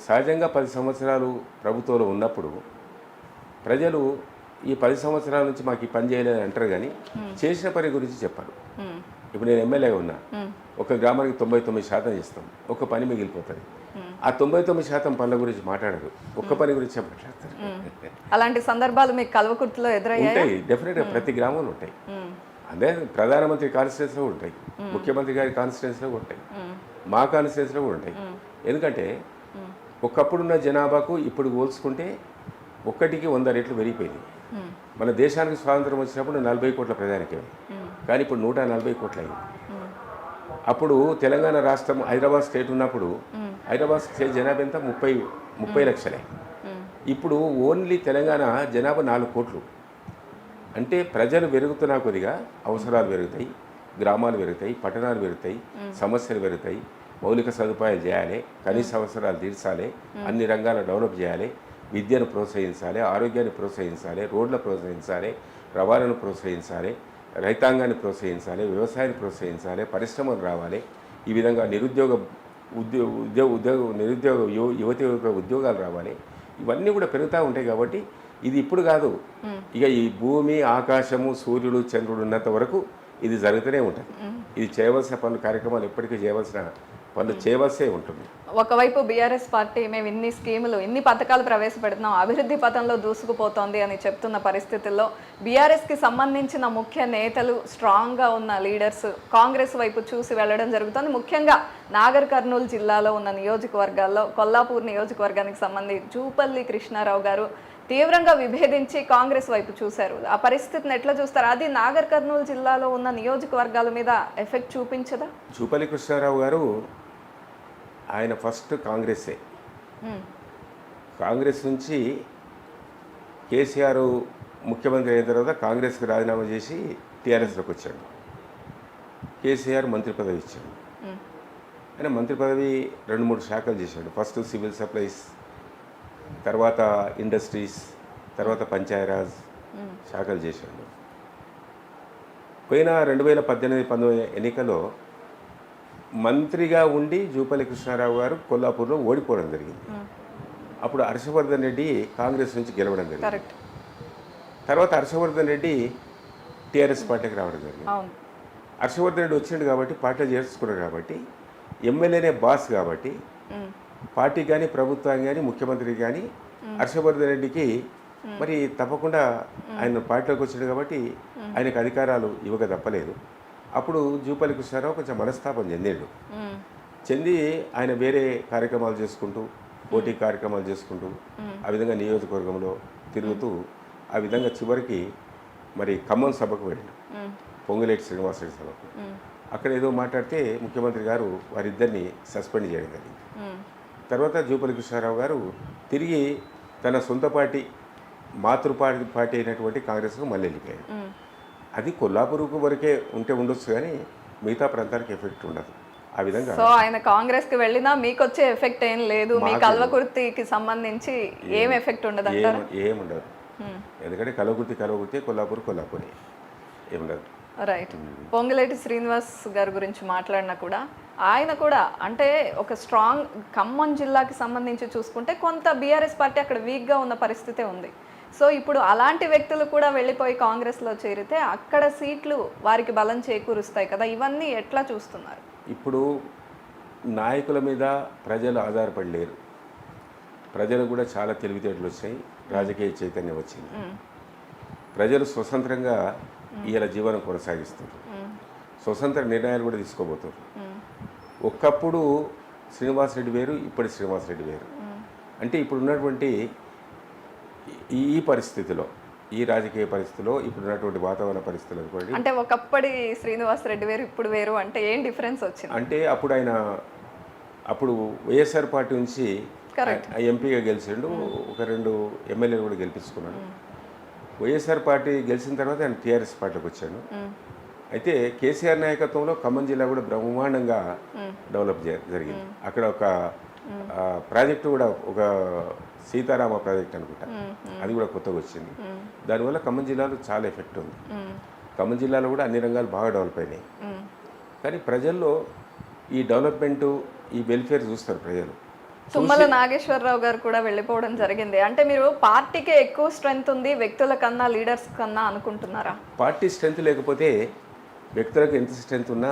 సహజంగా 10 సంవత్సరాలు ప్రభుత్వంలో ఉన్నప్పుడు ప్రజలు ఈ 10 సంవత్సరాల నుంచి మాకు ఈ పని చేయలేదని అంటారు, కానీ చేసిన పని గురించి చెప్పారు. ఇప్పుడు నేను ఎమ్మెల్యేగా ఉన్నా, ఒక గ్రామానికి 99% చేస్తాం, ఒక పని మిగిలిపోతుంది. ఆ 99% పనుల గురించి మాట్లాడరు, ఒక్క పని గురించి మాట్లాడతారు. అలాంటి సందర్భాలు మీకు కల్వకుర్తిలో ఎదురయ్యాయి? ఉంటాయి, డెఫినెట్గా ప్రతి గ్రామంలో ఉంటాయి. అదే ప్రధానమంత్రి కాన్స్టిట్యున్సీలో ఉంటాయి, ముఖ్యమంత్రి గారి కాన్స్టిట్యున్సీలో ఉంటాయి, మా కాన్స్టిట్యున్సీలో కూడా ఉంటాయి. ఎందుకంటే ఒకప్పుడున్న జనాభాకు ఇప్పుడు పోల్చుకుంటే 1కి 100 రెట్లు పెరిగిపోయింది. మన దేశానికి స్వాతంత్రం వచ్చినప్పుడు 40 కోట్ల ప్రజానికమే, కానీ ఇప్పుడు 140 కోట్లు అయింది. అప్పుడు తెలంగాణ రాష్ట్రం హైదరాబాద్ స్టేట్ ఉన్నప్పుడు హైదరాబాద్ స్టేట్ జనాభా ఎంత 30 లక్షలే. ఇప్పుడు ఓన్లీ తెలంగాణ జనాభా 4 కోట్లు. అంటే ప్రజలు పెరుగుతున్నా కొద్దిగా అవసరాలు పెరుగుతాయి, గ్రామాలు పెరుగుతాయి, పట్టణాలు పెరుగుతాయి, సమస్యలు పెరుగుతాయి. మౌలిక సదుపాయాలు చేయాలి, కనీస అవసరాలు తీర్చాలి, అన్ని రంగాలు డెవలప్ చేయాలి, విద్యను ప్రోత్సహించాలి, ఆరోగ్యాన్ని ప్రోత్సహించాలి, రోడ్ల ప్రోత్సహించాలి, రవాణాను ప్రోత్సహించాలి, రైతాంగాన్ని ప్రోత్సహించాలి, వ్యవసాయాన్ని ప్రోత్సహించాలి, పరిశ్రమలు రావాలి. ఈ విధంగా నిరుద్యోగ యువతి ఉద్యోగాలు రావాలి. ఇవన్నీ కూడా పెరుగుతూ ఉంటాయి. కాబట్టి ఇది ఇప్పుడు కాదు, ఇక ఈ భూమి, ఆకాశము, సూర్యుడు, చంద్రుడు ఉన్నంత వరకు ఇది జరుగుతూనే ఉంటుంది. ఇది చేయవలసిన పనులు, కార్యక్రమాలు ఎప్పటికీ చేయవలసిన పనులు చేయవలసే ఉంటుంది. ఒకవైపు బీఆర్ఎస్ పార్టీ మేము ఇన్ని స్కీములు, ఇన్ని పథకాలు ప్రవేశపెడుతున్నాం, అభివృద్ధి పథంలో దూసుకుపోతోంది అని చెప్తున్న పరిస్థితుల్లో బీఆర్ఎస్కి సంబంధించిన ముఖ్య నేతలు, స్ట్రాంగ్గా ఉన్న లీడర్స్ కాంగ్రెస్ వైపు చూసి వెళ్ళడం జరుగుతుంది. ముఖ్యంగా నాగర్ కర్నూలు జిల్లాలో ఉన్న నియోజకవర్గాల్లో కొల్లాపూర్ నియోజకవర్గానికి సంబంధించి జూపల్లి కృష్ణారావు గారు తీవ్రంగా విభేదించి కాంగ్రెస్ వైపు చూశారు. ఆ పరిస్థితిని ఎట్లా చూస్తారు? అది నాగర్ కర్నూలు జిల్లాలో ఉన్న నియోజకవర్గాల మీద ఎఫెక్ట్ చూపించదా? జూపల్లి కృష్ణారావు గారు ఆయన ఫస్ట్ కాంగ్రెస్సే. కాంగ్రెస్ నుంచి కేసీఆర్ ముఖ్యమంత్రి అయిన తర్వాత కాంగ్రెస్కి రాజీనామా చేసి టీఆర్ఎస్లోకి వచ్చాడు. కేసీఆర్ మంత్రి పదవి ఇచ్చాడు. ఆయన మంత్రి పదవి 2-3 శాఖలు చేశాడు. ఫస్ట్ సివిల్ సప్లైస్, తర్వాత ఇండస్ట్రీస్, తర్వాత పంచాయరాజ్ శాఖలు చేశాడు. పోయిన 2018-19 ఎన్నికల్లో మంత్రిగా ఉండి జూపల్లి కృష్ణారావు గారు కొల్లాపూర్లో ఓడిపోవడం జరిగింది. అప్పుడు హర్షవర్ధన్ రెడ్డి కాంగ్రెస్ నుంచి గెలవడం జరిగింది. తర్వాత హర్షవర్ధన్ రెడ్డి టీఆర్ఎస్ పార్టీకి రావడం జరిగింది. హర్షవర్ధన్ రెడ్డి వచ్చిండు కాబట్టి పార్టీలో చేర్చుకున్నాడు కాబట్టి, ఎమ్మెల్యేనే బాస్ కాబట్టి పార్టీ కానీ ప్రభుత్వానికి కానీ ముఖ్యమంత్రికి కానీ హర్షవర్ధన్ రెడ్డికి మరి తప్పకుండా ఆయన పార్టీలోకి వచ్చాడు కాబట్టి ఆయనకు అధికారాలు ఇవ్వక తప్పలేదు. అప్పుడు జూపల్లి కృష్ణారావు కొంచెం మనస్తాపం చెంది ఆయన వేరే కార్యక్రమాలు చేసుకుంటూ, పోటీ కార్యక్రమాలు చేసుకుంటూ, ఆ విధంగా నియోజకవర్గంలో తిరుగుతూ, ఆ విధంగా చివరికి మరి ఖమ్మం సభకు వెళ్ళాడు, పొంగులేటి శ్రీనివాసరెడ్డి సభకు. అక్కడ ఏదో మాట్లాడితే ముఖ్యమంత్రి గారు వారిద్దరిని సస్పెండ్ చేయడం జరిగింది. తర్వాత జూపల్లి కృష్ణారావు గారు తిరిగి తన సొంత పార్టీ పార్టీ అయినటువంటి కాంగ్రెస్కు మళ్ళీ వెళ్ళిపోయాడు. అది కొల్లాపూర్కు వరకే ఉంటే ఉండొచ్చు కానీ మిగతా ప్రాంతానికి ఎఫెక్ట్ ఉండదు. ఆ విధంగా సో ఆయన కాంగ్రెస్ కి వెళ్ళినా మీకు వచ్చే ఎఫెక్ట్ ఏం లేదు, మీ కల్వకుర్తికి సంబంధించి ఏం ఎఫెక్ట్ ఉండదు అంటారా? ఏముండదు, ఎందుకంటే కల్వకుర్తి కొల్లాపూరే ఏముండదు. రైట్. పొంగులేటి శ్రీనివాస్ గారి గురించి మాట్లాడినా కూడా ఆయన కూడా అంటే ఒక స్ట్రాంగ్ ఖమ్మం జిల్లాకి సంబంధించి చూసుకుంటే కొంత బీఆర్ఎస్ పార్టీ అక్కడ వీక్గా ఉన్న పరిస్థితే ఉంది. సో ఇప్పుడు అలాంటి వ్యక్తులు కూడా వెళ్ళిపోయి కాంగ్రెస్లో చేరితే అక్కడ సీట్లు వారికి బలం చేకూరుస్తాయి కదా, ఇవన్నీ ఎట్లా చూస్తున్నారు? ఇప్పుడు నాయకుల మీద ప్రజలు ఆధారపడలేరు, ప్రజలు కూడా చాలా తెలివితేటలు వచ్చాయి, రాజకీయ చైతన్యం వచ్చింది, ప్రజలు స్వతంత్రంగా ఇలా జీవనం కొనసాగిస్తారు, స్వతంత్ర నిర్ణయాలు కూడా తీసుకోబోతారు. ఒకప్పుడు శ్రీనివాసరెడ్డి వేరు, ఇప్పటి శ్రీనివాసరెడ్డి వేరు. అంటే ఇప్పుడు ఉన్నటువంటి ఈ పరిస్థితిలో, ఈ రాజకీయ పరిస్థితిలో, ఇప్పుడు ఉన్నటువంటి వాతావరణ పరిస్థితులు అనుకోండి, అంటే ఒకప్పటి శ్రీనివాసరెడ్డి వేరు ఇప్పుడు వేరు అంటే ఏం డిఫరెన్స్ వచ్చింది? అంటే అప్పుడు వైఎస్ఆర్ పార్టీ నుంచి ఎంపీగా గెలిచిండు, ఒక 2 ఎమ్మెల్యేలు కూడా గెలిపించుకున్నాడు. వైఎస్ఆర్ పార్టీ గెలిచిన తర్వాత ఆయన టీఆర్ఎస్ పార్టీకి వచ్చాను. అయితే కేసీఆర్ నాయకత్వంలో ఖమ్మం జిల్లా కూడా బ్రహ్మాండంగా డెవలప్ జరిగింది. అక్కడ ఒక ప్రాజెక్టు కూడా, ఒక సీతారామ ప్రాజెక్ట్ అనుకుంటా, అది కూడా కొత్తగా వచ్చింది. దానివల్ల ఖమ్మం జిల్లాలో చాలా ఎఫెక్ట్ ఉంది. ఖమ్మం జిల్లాలో కూడా అన్ని రంగాలు బాగా డెవలప్ అయినాయి. కానీ ప్రజల్లో ఈ డెవలప్మెంటు, ఈ వెల్ఫేర్ చూస్తారు ప్రజలు. తుమ్మల నాగేశ్వరరావు గారు కూడా వెళ్ళిపోవడం జరిగింది. అంటే మీరు పార్టీకే ఎక్కువ స్ట్రెంగ్త్ ఉంది వ్యక్తుల కన్నా, లీడర్స్ కన్నా అనుకుంటున్నారా? పార్టీ స్ట్రెంగ్త్ లేకపోతే వ్యక్తులకు ఎంత స్ట్రెంగ్త్ ఉన్నా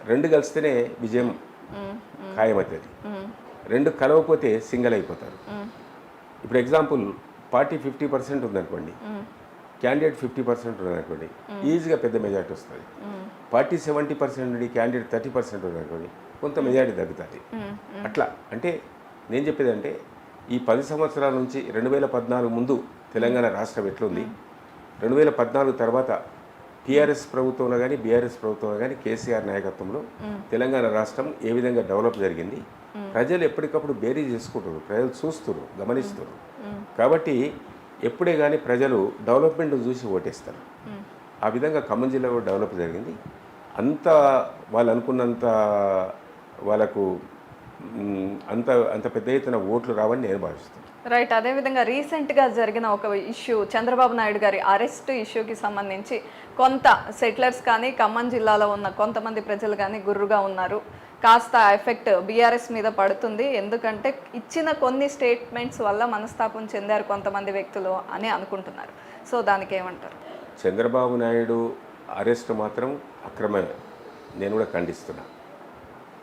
2 కలిస్తేనే విజయం ఖాయమవుతుంది. 2 కలవకపోతే సింగిల్ అయిపోతారు. ఇప్పుడు ఎగ్జాంపుల్, పార్టీ 50% ఉందనుకోండి, క్యాండిడేట్ 50% ఉందనుకోండి, ఈజీగా పెద్ద మెజార్టీ వస్తుంది. పార్టీ 70% నుండి క్యాండిడేట్ 30% ఉందనుకోండి, కొంత మెజార్టీ తగ్గుతుంది. అట్లా అంటే నేను చెప్పేది అంటే, ఈ 10 సంవత్సరాల నుంచి 2014 ముందు తెలంగాణ రాష్ట్రం ఎట్లుంది, 2014 తర్వాత టీఆర్ఎస్ ప్రభుత్వంలో కానీ బీఆర్ఎస్ ప్రభుత్వంలో కానీ కేసీఆర్ నాయకత్వంలో తెలంగాణ రాష్ట్రం ఏ విధంగా డెవలప్ జరిగింది, ప్రజలు ఎప్పటికప్పుడు బేరీ చేసుకుంటారు, ప్రజలు చూస్తారు, గమనిస్తారు. కాబట్టి ఎప్పుడే కానీ ప్రజలు డెవలప్మెంట్ చూసి ఓటేస్తారు. ఆ విధంగా ఖమ్మం జిల్లా కూడా డెవలప్ జరిగింది. అంత వాళ్ళు అనుకున్నంత వాళ్ళకు అంత పెద్ద ఎత్తున ఓట్లు రావని నేను భావిస్తున్నాను. రైట్. అదేవిధంగా రీసెంట్గా జరిగిన ఒక ఇష్యూ, చంద్రబాబు నాయుడు గారి అరెస్ట్ ఇష్యూకి సంబంధించి కొంత సెటిలర్స్ కానీ ఖమ్మం జిల్లాలో ఉన్న కొంతమంది ప్రజలు కానీ గుర్రుగా ఉన్నారు. కాస్త ఎఫెక్ట్ బీఆర్ఎస్ మీద పడుతుంది, ఎందుకంటే ఇచ్చిన కొన్ని స్టేట్మెంట్స్ వల్ల మనస్తాపం చెందారు కొంతమంది వ్యక్తులు అని అనుకుంటున్నారు. సో దానికి ఏమంటారు? చంద్రబాబు నాయుడు అరెస్ట్ మాత్రం అక్రమమే, నేను కూడా ఖండిస్తున్నా.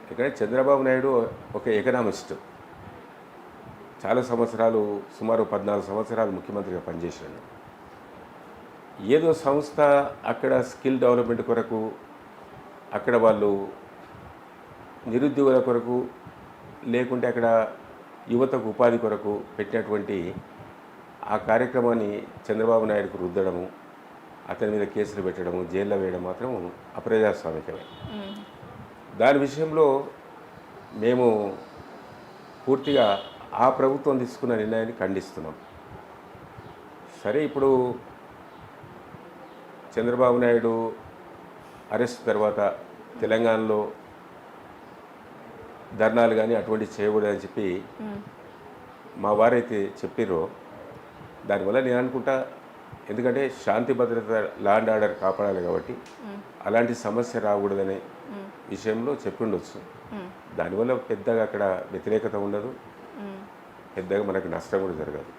ఎందుకంటే చంద్రబాబు నాయుడు ఒక ఎకనామిస్ట్, చాలా సంవత్సరాలు, సుమారు 14 సంవత్సరాలు ముఖ్యమంత్రిగా పనిచేశాడు. ఏదో సంస్థ అక్కడ స్కిల్ డెవలప్మెంట్ కొరకు, అక్కడ వాళ్ళు నిరుద్యోగుల కొరకు, లేకుంటే అక్కడ యువతకు ఉపాధి కొరకు పెట్టినటువంటి ఆ కార్యక్రమాన్ని చంద్రబాబు నాయుడుకు రుద్దడము, అతని మీద కేసులు పెట్టడము, జైల్లో వేయడం మాత్రం అప్రజాస్వామికమే. దాని విషయంలో మేము పూర్తిగా ఆ ప్రభుత్వం తీసుకున్న నిర్ణయాన్ని ఖండిస్తున్నాం. సరే, ఇప్పుడు చంద్రబాబు నాయుడు అరెస్ట్ తర్వాత తెలంగాణలో ధర్నాలు కానీ అటువంటి చేయకూడదని చెప్పి మా వారైతే చెప్పిర్రో, దానివల్ల నేను అనుకుంటా, ఎందుకంటే శాంతి భద్రత, లా అండ్ ఆర్డర్ కాపాడాలి కాబట్టి అలాంటి సమస్య రాకూడదనే విషయంలో చెప్పిండొచ్చు. దానివల్ల పెద్దగా అక్కడ వ్యతిరేకత ఉండదు, పెద్దగా మనకు నష్టం కూడా జరగదు.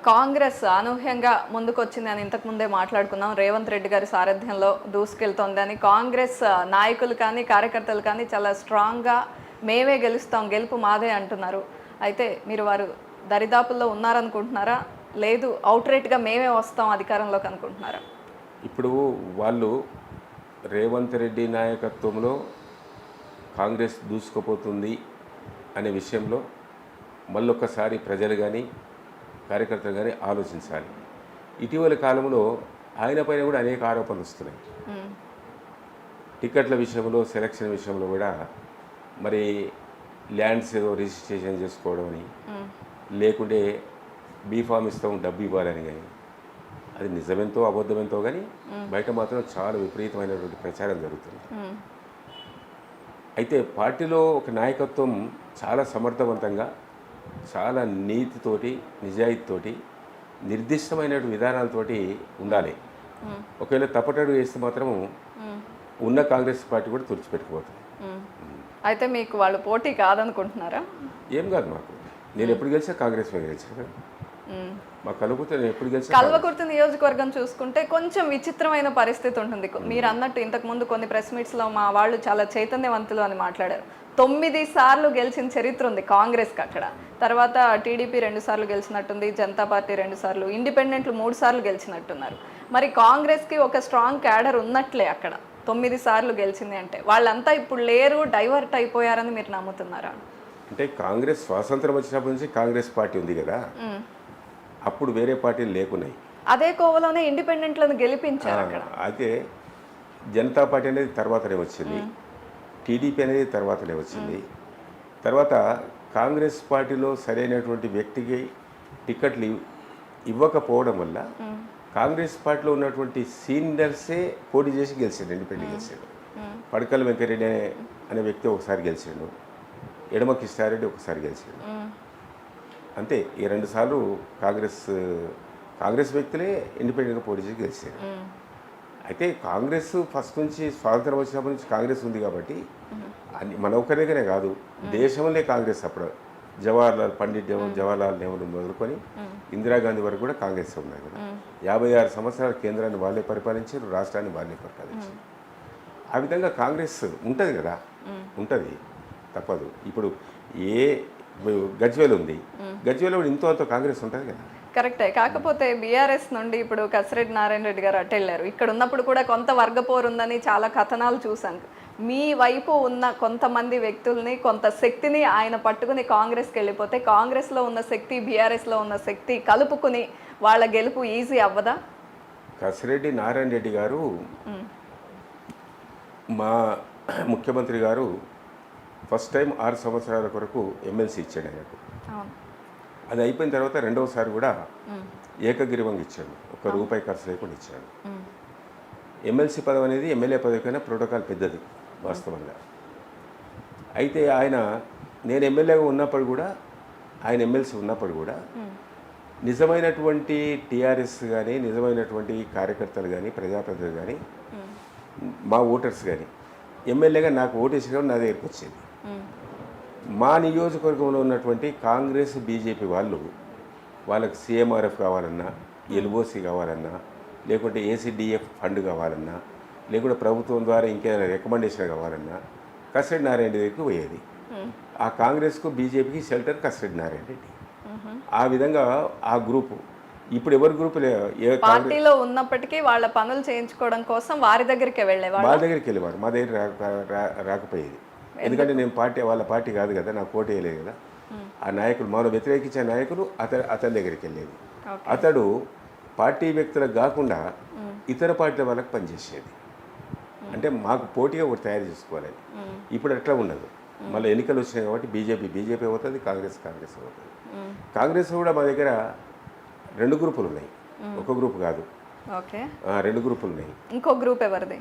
కాంగ్రెస్ అనూహ్యంగా ముందుకొచ్చింది అని ఇంతకుముందే మాట్లాడుకున్నాం. రేవంత్ రెడ్డి గారి సారథ్యంలో దూసుకెళ్తోందని కాంగ్రెస్ నాయకులు కానీ కార్యకర్తలు కానీ చాలా స్ట్రాంగ్గా మేమే గెలుస్తాం, గెలుపు మాదే అంటున్నారు. అయితే మీరు వారు దరిదాపుల్లో ఉన్నారనుకుంటున్నారా, లేదు అవుట్రేట్గా మేమే వస్తాం అధికారంలోకి అనుకుంటున్నారా? ఇప్పుడు వాళ్ళు రేవంత్ రెడ్డి నాయకత్వంలో కాంగ్రెస్ దూసుకుపోతుంది అనే విషయంలో మళ్ళొక్కసారి ప్రజలు కానీ కార్యకర్తలు కానీ ఆలోచించాలి. ఇటీవల కాలంలో ఆయన పైన కూడా అనేక ఆరోపణలు వస్తున్నాయి. టికెట్ల విషయంలో సెలక్షన్ విషయంలో కూడా మరి ల్యాండ్స్ ఏదో రిజిస్ట్రేషన్ చేసుకోవడం అని లేకుంటే బీఫామ్ ఇస్తాం డబ్బు ఇవ్వాలని కానీ అది నిజమెంతో అబద్ధమెంతో కానీ బయట మాత్రం చాలా విపరీతమైనటువంటి ప్రచారం జరుగుతుంది. అయితే పార్టీలో ఒక నాయకత్వం చాలా సమర్థవంతంగా చాలా నీతితోటి నిజాయితీతోటి నిర్దిష్టమైన విధానాలతోటి ఉండాలి. ఒకవేళ తప్పటడుగు వేస్తే మాత్రము ఉన్న కాంగ్రెస్ పార్టీ కూడా తుడిచిపెట్టుకుపోతుంది. అయితే మీకు వాళ్ళు పోటీ కాదనుకుంటున్నారా? ఏం కాదు మాకు. నేను ఎప్పుడు గెలిచా కాంగ్రెస్ మీద గెలిచాను కదా. మా కలుపుతో నేను ఎప్పుడు గెలిచా. కల్వకుర్తి నియోజకవర్గం చూసుకుంటే కొంచెం విచిత్రమైన పరిస్థితి ఉంటుంది. మీరు అన్నట్టు ఇంతకుముందు కొన్ని ప్రెస్ మీట్స్లో మా వాళ్ళు చాలా చైతన్యవంతులు అని మాట్లాడారు. 9 సార్లు గెలిచిన చరిత్ర ఉంది కాంగ్రెస్కి అక్కడ. తర్వాత టీడీపీ 2 సార్లు గెలిచినట్టుంది, జనతా పార్టీ 2 సార్లు, ఇండిపెండెంట్లు 3 సార్లు గెలిచినట్టున్నారు. మరి కాంగ్రెస్కి ఒక స్ట్రాంగ్ క్యాడర్ ఉన్నట్లే అక్కడ 9 సార్లు గెలిచింది అంటే. వాళ్ళంతా ఇప్పుడు లేరు, డైవర్ట్ అయిపోయారని మీరు నమ్ముతున్నారా? అంటే కాంగ్రెస్ స్వాతంత్రం వచ్చినప్పటి నుంచి కాంగ్రెస్ పార్టీ ఉంది కదా, అప్పుడు వేరే పార్టీలు లేకున్నాయి. అదే కోవలోనే ఇండిపెండెంట్లను గెలిపించారు అక్కడ. అయితే జనతా పార్టీ అనేది తర్వాతనే వచ్చింది, టీడీపీ అనేది తర్వాతనే వచ్చింది. తర్వాత కాంగ్రెస్ పార్టీలో సరైనటువంటి వ్యక్తికి టికెట్లు ఇవ్వకపోవడం వల్ల కాంగ్రెస్ పార్టీలో ఉన్నటువంటి సీనియర్సే పోటీ చేసి గెలిచాడు, ఇండిపెండెంట్ గెలిచాడు. పడకల వెంకరెడ్డి అనే వ్యక్తి ఒకసారి గెలిచాడు, ఎడమ కిష్టారెడ్డి ఒకసారి గెలిచాడు. అంతే. ఈ 2 సార్లు కాంగ్రెస్ వ్యక్తులే ఇండిపెండెంట్గా పోటీ చేసి గెలిచారు. అయితే కాంగ్రెస్ ఫస్ట్ నుంచి స్వాతంత్రం వచ్చినప్పటి నుంచి కాంగ్రెస్ ఉంది కాబట్టి మన ఒక్కరిగానే కాదు, దేశంలో కాంగ్రెస్ అప్పుడు పండిట్ జవహర్లాల్ నెహ్రూ మొదలుకొని ఇందిరాగాంధీ వరకు కూడా కాంగ్రెస్ ఉన్నాయి కదా. 56 సంవత్సరాల కేంద్రాన్ని వాళ్ళే పరిపాలించారు, రాష్ట్రాన్ని వాళ్ళే పరిపాలించారు. ఆ విధంగా కాంగ్రెస్ ఉంటుంది కదా, ఉంటుంది, తప్పదు. ఇప్పుడు గజ్వేల్ ఉంది, గజ్వేల్ కూడా ఇంతో అంత కాంగ్రెస్ ఉంటుంది కదా. కరెక్టే. కాకపోతే బీఆర్ఎస్ నుండి ఇప్పుడు కసిరెడ్డి నారాయణ రెడ్డి గారు అటు వెళ్ళారు. ఇక్కడ ఉన్నప్పుడు కూడా కొంత వర్గపోరు ఉందని చాలా కథనాలు చూశాను. మీ వైపు ఉన్న కొంతమంది వ్యక్తుల్ని, కొంత శక్తిని ఆయన పట్టుకుని కాంగ్రెస్కి వెళ్ళిపోతే కాంగ్రెస్లో ఉన్న శక్తి, బీఆర్ఎస్లో ఉన్న శక్తి కలుపుకుని వాళ్ళ గెలుపు ఈజీ అవ్వదా? కసిరెడ్డి నారాయణ రెడ్డి గారు మా ముఖ్యమంత్రి గారు ఫస్ట్ టైం 6 సంవత్సరాల కొరకు ఎమ్మెల్సీ ఇచ్చాడు ఆయనకు. అది అయిపోయిన తర్వాత 2వ సారి కూడా ఏకగ్రీవంగా ఇచ్చాడు, ₹1 ఖర్చు లేకుండా ఇచ్చాడు. ఎమ్మెల్సీ పదవి అనేది ఎమ్మెల్యే పదవి కన్నా ప్రోటోకాల్ పెద్దది వాస్తవంగా. అయితే నేను ఎమ్మెల్యేగా ఉన్నప్పుడు కూడా, ఆయన ఎమ్మెల్సీ ఉన్నప్పుడు కూడా నిజమైనటువంటి టీఆర్ఎస్ కానీ, నిజమైనటువంటి కార్యకర్తలు కానీ, ప్రజాప్రతినిధులు కానీ, మా ఓటర్స్ కానీ ఎమ్మెల్యేగా నాకు ఓటేసిన నా దగ్గరికి వచ్చేది. మా నియోజకవర్గంలో ఉన్నటువంటి కాంగ్రెస్ బీజేపీ వాళ్ళకి సీఎంఆర్ఎఫ్ కావాలన్నా, ఎల్ఓసి కావాలన్నా, లేకుంటే ఏసీడీఎఫ్ ఫండ్ కావాలన్నా, లేకుంటే ప్రభుత్వం ద్వారా ఇంకేదైనా రికమెండేషన్ కావాలన్నా కసిరెడ్డి నారాయణ రెడ్డికి పోయేది. ఆ కాంగ్రెస్కు బీజేపీకి షెల్టర్ కసిరెడ్డి నారాయణ రెడ్డి. ఆ విధంగా ఆ గ్రూపు ఇప్పుడు ఎవరి గ్రూపు పార్టీలో ఉన్నప్పటికీ వాళ్ళ పనులు చేయించుకోవడం కోసం వారి దగ్గరికి వెళ్ళేవాడు, మా దగ్గరికి వెళ్ళేవాడు. మా దగ్గర రాకపోయేది. ఎందుకంటే నేను వాళ్ళ పార్టీ కాదు కదా, నాకు పోటీ వేయలేదు కదా. ఆ నాయకుడు, మనం వ్యతిరేకించే నాయకులు అతని దగ్గరికి వెళ్ళేది. అతడు పార్టీ వ్యక్తులకు కాకుండా ఇతర పార్టీల వాళ్ళకి పనిచేసేది. అంటే మాకు పోటీగా ఒకటి తయారు చేసుకోవాలని. ఇప్పుడు అట్లా ఉండదు. మళ్ళీ ఎన్నికలు వచ్చినాయి కాబట్టి బీజేపీ అవుతుంది, కాంగ్రెస్ అవుతుంది. కాంగ్రెస్ కూడా మా దగ్గర 2 గ్రూపులు ఉన్నాయి, ఒక గ్రూప్ కాదు, 2 గ్రూపులు ఉన్నాయి. ఇంకో గ్రూప్ ఎవరిది?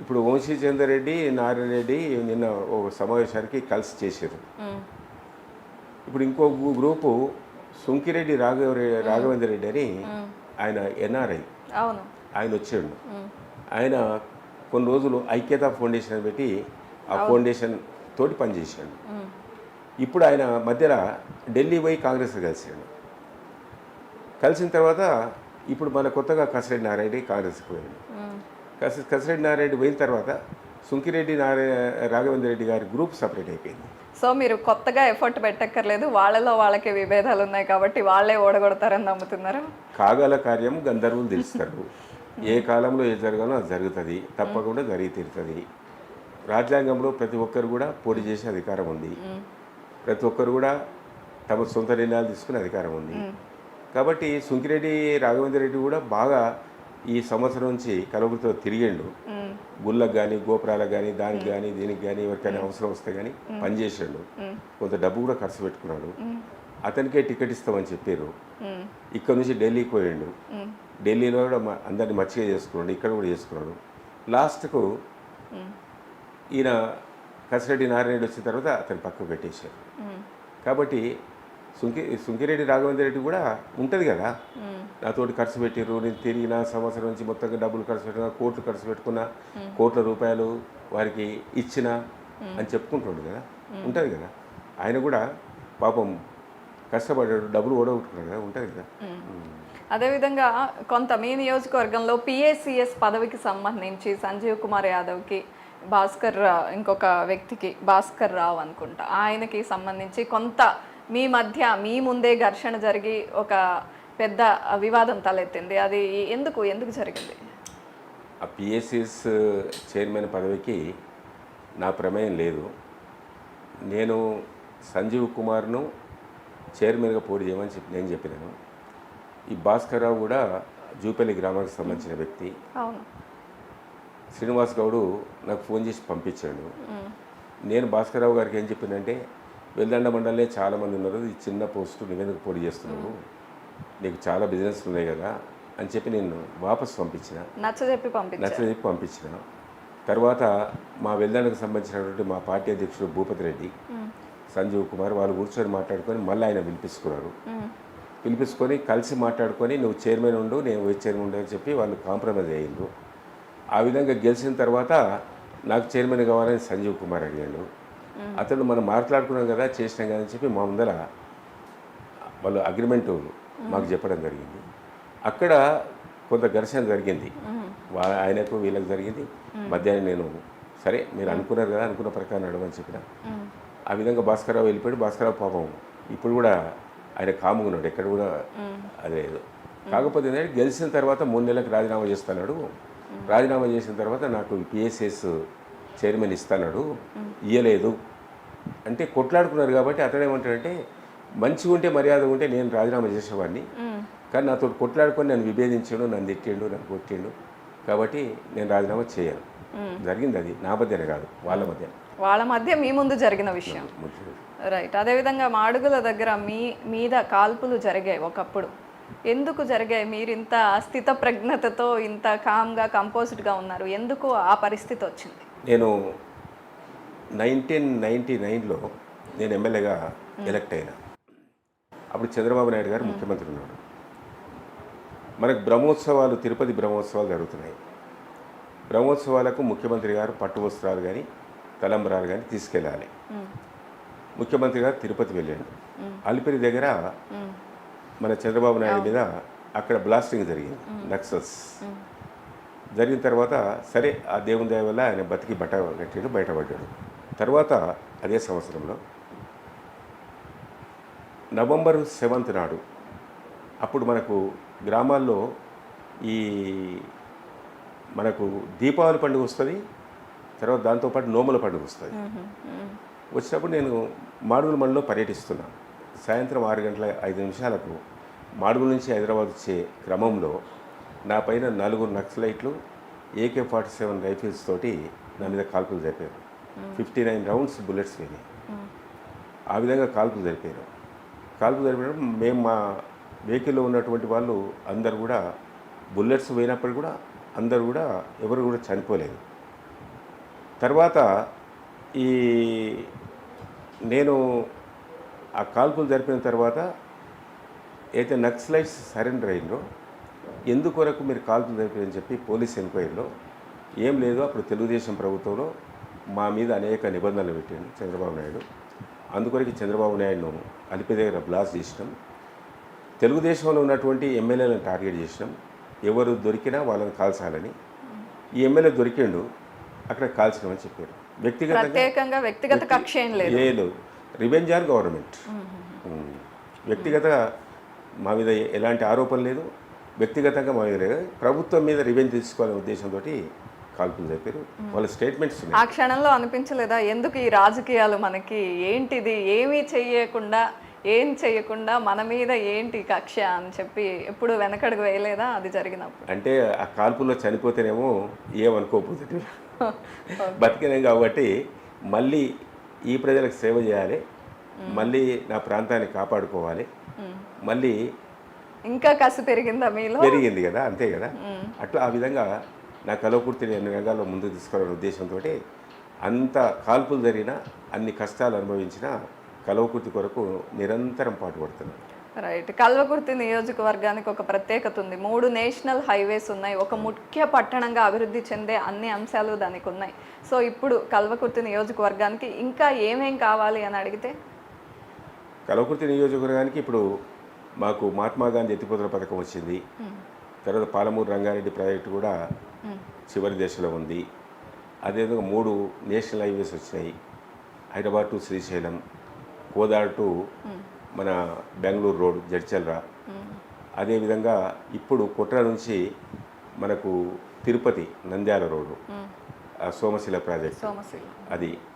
ఇప్పుడు వంశీ చందర్ రెడ్డి, నారాయణ రెడ్డి నిన్న ఒక సమావేశానికి కలిసి చేశారు. ఇప్పుడు ఇంకో గ్రూపు సుంకిరెడ్డి రాఘవేంద్ర రెడ్డి అని, ఆయన ఎన్ఆర్ఐ, ఆయన వచ్చాడు. ఆయన కొన్ని రోజులు ఐక్యత ఫౌండేషన్ అని పెట్టి ఆ ఫౌండేషన్ తోటి పనిచేశాడు. ఇప్పుడు ఆయన మధ్యలో ఢిల్లీ పోయి కాంగ్రెస్ కలిసిన తర్వాత ఇప్పుడు మన కొత్తగా కసిరెడ్డి నారాయణ రెడ్డి కాంగ్రెస్కి పోయాడు. కసిరెడ్డి నారాయణ రెడ్డి పోయిన తర్వాత సుంకిరెడ్డి రాఘవేంద్ర రెడ్డి గారి గ్రూప్ సపరేట్ అయిపోయింది. సో మీరు కొత్తగా ఎఫర్ట్ పెట్టక్కర్లేదు, వాళ్ళలో వాళ్ళకి విభేదాలు ఉన్నాయి కాబట్టి వాళ్ళే ఓడగొడతారని నమ్ముతున్నారు. కాగల కార్యం గంధర్వులు తెలుస్తారు. ఏ కాలంలో ఏ జరగాలో అది జరుగుతుంది, తప్పకుండా జరిగి తీరుతుంది. రాజ్యాంగంలో ప్రతి ఒక్కరు కూడా పోటీ చేసే అధికారం ఉంది, ప్రతి ఒక్కరు కూడా తమ సొంత నిర్ణయాలు తీసుకునే అధికారం ఉంది. కాబట్టి సుంకిరెడ్డి రాఘవేంద్ర రెడ్డి కూడా బాగా ఈ సంవత్సరం నుంచి కలవకుర్తిలో తిరిగిండు. గుళ్ళకు కానీ గోపురాలకు కానీ దానికి కానీ దీనికి కానీ ఎవరికైనా అవసరం వస్తే కానీ పనిచేసాడు. కొంత డబ్బు కూడా ఖర్చు పెట్టుకున్నాడు. అతనికే టికెట్ ఇస్తామని చెప్పారు. ఇక్కడ నుంచి ఢిల్లీకి పోయిండు. ఢిల్లీలో కూడా అందరిని మచ్చిగా చేసుకున్నాడు, ఇక్కడ కూడా చేసుకున్నాడు. లాస్ట్కు ఈయన కసిరెడ్డి నారాయణ వచ్చిన తర్వాత అతను పక్కకు పెట్టేశారు. కాబట్టి సుంకిరెడ్డి రాఘవేంద్ర రెడ్డి కూడా ఉంటుంది కదా, నాతోటి ఖర్చు పెట్టిర్రు, నేను తిరిగిన సంవత్సరం నుంచి మొత్తంగా డబ్బులు ఖర్చు పెట్టినా, కోట్లు ఖర్చు పెట్టుకున్నా, కోట్ల రూపాయలు వారికి ఇచ్చిన అని చెప్పుకుంటుండు కదా, ఉంటుంది కదా. ఆయన కూడా పాపం కష్టపడ్డాడు, డబ్బులు ఓడగొట్టుకున్నాడు కదా, ఉంటుంది కదా. అదేవిధంగా కొంత మీ నియోజకవర్గంలో పిఏసిఎస్ పదవికి సంబంధించి సంజీవ్ కుమార్ యాదవ్కి ఇంకొక వ్యక్తికి భాస్కర్ రావు అనుకుంటా, ఆయనకి సంబంధించి కొంత మీ మధ్య మీ ముందే ఘర్షణ జరిగి ఒక పెద్ద వివాదం తలెత్తింది. అది ఎందుకు జరిగింది? ఆ పిఎస్సిఎస్ చైర్మన్ పదవికి నా ప్రమేయం లేదు. నేను సంజీవ్ కుమార్ను చైర్మన్గా పోటీ చేయమని నేను చెప్పినాను. ఈ భాస్కర్ రావు కూడా జూపల్లి గ్రామానికి సంబంధించిన వ్యక్తి. అవును. శ్రీనివాస్ గౌడు నాకు ఫోన్ చేసి పంపించాడు. నేను భాస్కర్ రావు గారికి ఏం చెప్పిందంటే, వెల్దండ మండలే చాలామంది ఉన్నారు, ఈ చిన్న పోస్టు నువ్వెందుకు పోటీ చేస్తున్నావు, నీకు చాలా బిజినెస్ ఉన్నాయి కదా అని చెప్పి నేను వాపస్ పంపించిన, నచ్చజెప్పి పంపించిన. తర్వాత మా వెల్దండకు సంబంధించినటువంటి మా పార్టీ అధ్యక్షుడు భూపతి రెడ్డి, సంజీవ్ కుమార్ వాళ్ళు కూర్చొని మాట్లాడుకొని మళ్ళీ ఆయన పిలిపించుకొని కలిసి మాట్లాడుకొని నువ్వు చైర్మన్ ఉండు, నేను వైస్ చైర్మన్ ఉండు అని చెప్పి వాళ్ళు కాంప్రమైజ్ అయ్యిండ్రు. ఆ విధంగా గెలిచిన తర్వాత నాకు చైర్మన్ కావాలని సంజీవ్ కుమార్ అడిగాడు. అతను మనం మాట్లాడుకున్నాం కదా, చేసినాం కదా అని చెప్పి మా ముందర వాళ్ళు అగ్రిమెంటు మాకు చెప్పడం జరిగింది. అక్కడ కొంత ఘర్షణ జరిగింది, ఆయనకు వీళ్ళకి జరిగింది. మధ్యాహ్నం నేను సరే మీరు అనుకున్నారు కదా, అనుకున్న ప్రకారం నడవని చెప్పిన. ఆ విధంగా భాస్కరరావు వెళ్ళిపోయాడు. భాస్కరరావు పాపం ఇప్పుడు కూడా ఆయన కాముకున్నాడు, ఎక్కడ కూడా అదే. కాకపోతే ఏంటంటే గెలిచిన తర్వాత 3 నెలలకు రాజీనామా చేస్తున్నాడు. రాజీనామా చేసిన తర్వాత నాకు పిఎస్ఎస్ చైర్మన్ ఇస్తాడు, ఇయ్యలేదు అంటే కొట్లాడుకున్నారు. కాబట్టి అతను ఏమంటాడంటే, మంచిగా ఉంటే మర్యాద ఉంటే నేను రాజీనామా చేసేవాడిని, కానీ నాతో కొట్లాడుకొని నన్ను విభేదించాడు, నన్ను తిట్టిండు, నన్ను కొట్టిండు, కాబట్టి నేను రాజీనామా చేయను. జరిగింది అది నా మధ్యనే కాదు, వాళ్ళ మధ్య మీ ముందు జరిగిన విషయం. రైట్. అదేవిధంగా మాడుగుల దగ్గర మీద కాల్పులు జరిగాయి ఒకప్పుడు. ఎందుకు జరిగాయి? మీరు ఇంత స్థిత ప్రజ్ఞతతో ఇంత కామ్గా కంపోజ్డ్గా ఉన్నారు, ఎందుకు ఆ పరిస్థితి వచ్చింది? నేను 1999లో నేను ఎమ్మెల్యేగా ఎలక్ట్ అయినా. అప్పుడు చంద్రబాబు నాయుడు గారు ముఖ్యమంత్రి ఉన్నాడు. మనకు బ్రహ్మోత్సవాలు, తిరుపతి బ్రహ్మోత్సవాలు జరుగుతున్నాయి. బ్రహ్మోత్సవాలకు ముఖ్యమంత్రి గారు పట్టు వస్త్రాలు కానీ తలంబరాలు కానీ తీసుకెళ్ళాలి. ముఖ్యమంత్రి గారు తిరుపతి వెళ్ళాడు. అలిపిరి దగ్గర మన చంద్రబాబు నాయుడు మీద అక్కడ బ్లాస్టింగ్ జరిగింది, నక్సల్స్ జరిగిన తర్వాత సరే ఆ దేవుని దయ వల్ల ఆయన బతికి కట్టాడు, బయటపడ్డాడు. తర్వాత అదే సంవత్సరంలో నవంబర్ 7th నాడు అప్పుడు మనకు గ్రామాల్లో మనకు దీపావళి పండుగ వస్తుంది, తర్వాత దాంతోపాటు నోముల పండుగ వస్తుంది. వచ్చినప్పుడు నేను మాడుగుల మండలంలో పర్యటిస్తున్నాను. సాయంత్రం 6:05 మాడుగుల నుంచి హైదరాబాద్ వచ్చే క్రమంలో నా పైన 4 నక్సలైట్లు AK-47 రైఫిల్స్ తోటి నా మీద కాల్పులు జరిపారు. 59 రౌండ్స్ బుల్లెట్స్ పోయినాయి. ఆ విధంగా కాల్పులు జరిపారు. జరిపినప్పుడు మేము మా వెహికల్లో ఉన్నటువంటి వాళ్ళు అందరు కూడా బుల్లెట్స్ పోయినప్పుడు కూడా అందరు కూడా ఎవరు కూడా చనిపోలేదు. తర్వాత నేను ఆ కాల్పులు జరిపిన తర్వాత అయితే నక్సలైట్స్ సరెండర్ అయ్యిందో ఎందుకొరకు మీరు కాల్పులు జరిపారని చెప్పి పోలీస్ ఎంక్వైరీలో ఏం లేదు, అప్పుడు తెలుగుదేశం ప్రభుత్వంలో మా మీద అనేక నిబంధనలు పెట్టాడు చంద్రబాబు నాయుడు. అందుకొరకు చంద్రబాబు నాయుడును అలిపి దగ్గర బ్లాస్ట్ చేసినాం. తెలుగుదేశంలో ఉన్నటువంటి ఎమ్మెల్యేలను టార్గెట్ చేసినాం. ఎవరు దొరికినా వాళ్ళని కాల్చాలని. ఈ ఎమ్మెల్యే దొరికిండు, అక్కడ కాల్చినామని చెప్పారు. వ్యక్తిగత కక్ష ఏం లేదు, రివెంజ్ ఆన్ గవర్నమెంట్. వ్యక్తిగత మా మీద ఎలాంటి ఆరోపణ లేదు, వ్యక్తిగతంగా మా మీద లేదు, ప్రభుత్వం మీద రివెంజ్ తీసుకోవాలనే ఉద్దేశంతో కాల్పులు చెప్పారు. వాళ్ళ స్టేట్మెంట్స్ ఆ క్షణంలో అనిపించలేదా, ఎందుకు ఈ రాజకీయాలు మనకి, ఏంటిది, ఏమీ చెయ్యకుండా ఏం చేయకుండా మన మీద ఏంటి కక్ష అని చెప్పి ఎప్పుడు వెనకడుగు వేయలేదా అది జరిగినప్పుడు? అంటే ఆ కాల్పుల్లో చనిపోతేనేమో ఏమనుకోకపోతే బతికినాం కాబట్టి మళ్ళీ ఈ ప్రజలకు సేవ చేయాలి, మళ్ళీ నా ప్రాంతాన్ని కాపాడుకోవాలి, మళ్ళీ ఇంకా కసి పెరిగిందా మీలో? పెరిగింది కదా, అంతే కదా. అట్లా ఆ విధంగా నా కలవకుర్తిని అన్ని రంగాల్లో ముందుకు తీసుకురావాలనే ఉద్దేశంతో అంత కాల్పులు జరిగినా అన్ని కష్టాలు అనుభవించిన కలవకుర్తి కొరకు నిరంతరం పాటుపడుతున్నాను. రైట్. కల్వకుర్తి నియోజకవర్గానికి ఒక ప్రత్యేకత ఉంది. 3 నేషనల్ హైవేస్ ఉన్నాయి. ఒక ముఖ్య పట్టణంగా అభివృద్ధి చెందే అన్ని అంశాలు దానికి ఉన్నాయి. సో ఇప్పుడు కల్వకుర్తి నియోజకవర్గానికి ఇంకా ఏమేం కావాలి అని అడిగితే? కలవకుర్తి నియోజకవర్గానికి ఇప్పుడు మాకు మహాత్మా గాంధీ ఎత్తిపోతల పథకం వచ్చింది. తర్వాత పాలమూరు రంగారెడ్డి ప్రాజెక్టు కూడా చివరి దశలో ఉంది. అదేవిధంగా 3 నేషనల్ హైవేస్ వచ్చినాయి. హైదరాబాద్ టు శ్రీశైలం, కోదాడ టు మన బెంగళూరు రోడ్ జడ్చల్రా. అదేవిధంగా ఇప్పుడు కుట్ర నుంచి మనకు తిరుపతి నంద్యాల రోడ్డు, సోమశిల ప్రాజెక్ట్,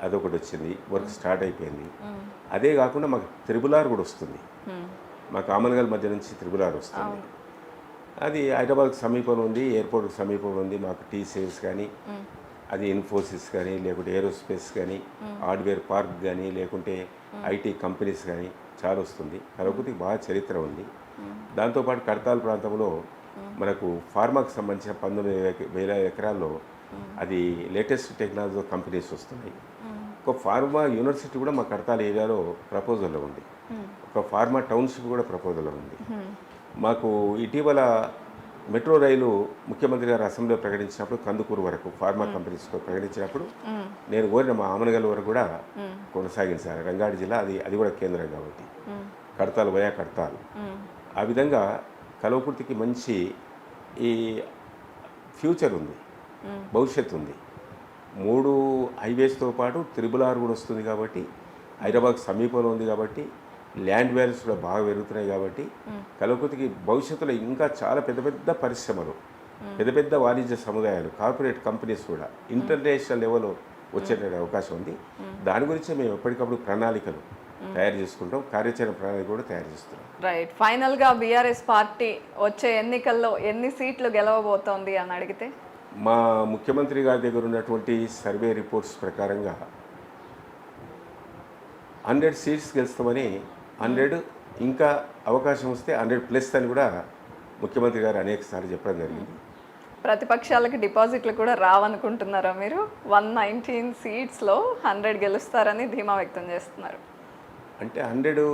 అదొకటి వచ్చింది. వర్క్ స్టార్ట్ అయిపోయింది. అదే కాకుండా మాకు త్రిబులార్ కూడా వస్తుంది. మాకు ఆమనగల్ మధ్య నుంచి త్రిబులార్ వస్తుంది. అది హైదరాబాద్కి సమీపంలో ఉంది, ఎయిర్పోర్ట్కి సమీపంలో ఉంది. మాకు టీసీఎస్ కానీ, అది ఇన్ఫోసిస్ కానీ, లేకుంటే ఏరోస్పేస్ కానీ, హార్డ్వేర్ పార్క్ కానీ, లేకుంటే ఐటీ కంపెనీస్ కానీ చాలా వస్తుంది. కలవకుర్తికి బాగా చరిత్ర ఉంది. దాంతోపాటు కడతాల్ ప్రాంతంలో మనకు ఫార్మాకి సంబంధించిన 19,000 ఎకరాల్లో అది లేటెస్ట్ టెక్నాలజీ కంపెనీస్ వస్తున్నాయి. ఒక ఫార్మా యూనివర్సిటీ కూడా మా కడతాల్ ఏరియాలో ప్రపోజల్లో ఉంది. ఒక ఫార్మా టౌన్షిప్ కూడా ప్రపోజల్లో ఉంది. మాకు ఇటీవల మెట్రో రైలు ముఖ్యమంత్రి గారు అసెంబ్లీలో ప్రకటించినప్పుడు కందుకూరు వరకు ఫార్మా కంపెనీస్ ప్రకటించినప్పుడు నేను కోరిన మా ఆమనగల్ వరకు కూడా కొనసాగించాలి. రంగారెడ్డి జిల్లా అది కూడా కేంద్రం కాబట్టి కడతాల్ వయా కడతాల్. ఆ విధంగా కలవకుర్తికి మంచి ఈ ఫ్యూచర్ ఉంది, భవిష్యత్తు ఉంది. 3 హైవేస్తో పాటు త్రిబులార్ కూడా వస్తుంది కాబట్టి, హైదరాబాద్ సమీపంలో ఉంది కాబట్టి, ల్యాండ్ వాల్యూస్ కూడా బాగా పెరుగుతున్నాయి కాబట్టి కలవకుర్తికి భవిష్యత్తులో ఇంకా చాలా పెద్ద పెద్ద పరిశ్రమలు, పెద్ద పెద్ద వాణిజ్య సముదాయాలు, కార్పొరేట్ కంపెనీస్ కూడా ఇంటర్నేషనల్ లెవెల్లో వచ్చే అవకాశం ఉంది. దాని గురించి మేము ఎప్పటికప్పుడు ప్రణాళికలు తయారు చేసుకుంటాం, కార్యాచరణ ప్రణాళిక కూడా తయారు చేస్తున్నాం. రైట్. ఫైనల్గా బీఆర్ఎస్ పార్టీ వచ్చే ఎన్నికల్లో ఎన్ని సీట్లు గెలవబోతోంది అని అడిగితే? మా ముఖ్యమంత్రి గారి దగ్గర ఉన్నటువంటి సర్వే రిపోర్ట్స్ ప్రకారంగా 100 సీట్స్ గెలుస్తామని, 100 ఇంకా అవకాశం వస్తే 100+ అని కూడా ముఖ్యమంత్రి గారు అనేక సార్లు చెప్పడం జరిగింది. ప్రతిపక్షాలకి డిపాజిట్లు కూడా రావనుకుంటున్నారా మీరు? 119 సీట్స్లో 100 గెలుస్తారని ధీమా వ్యక్తం చేస్తున్నారు. అంటే 100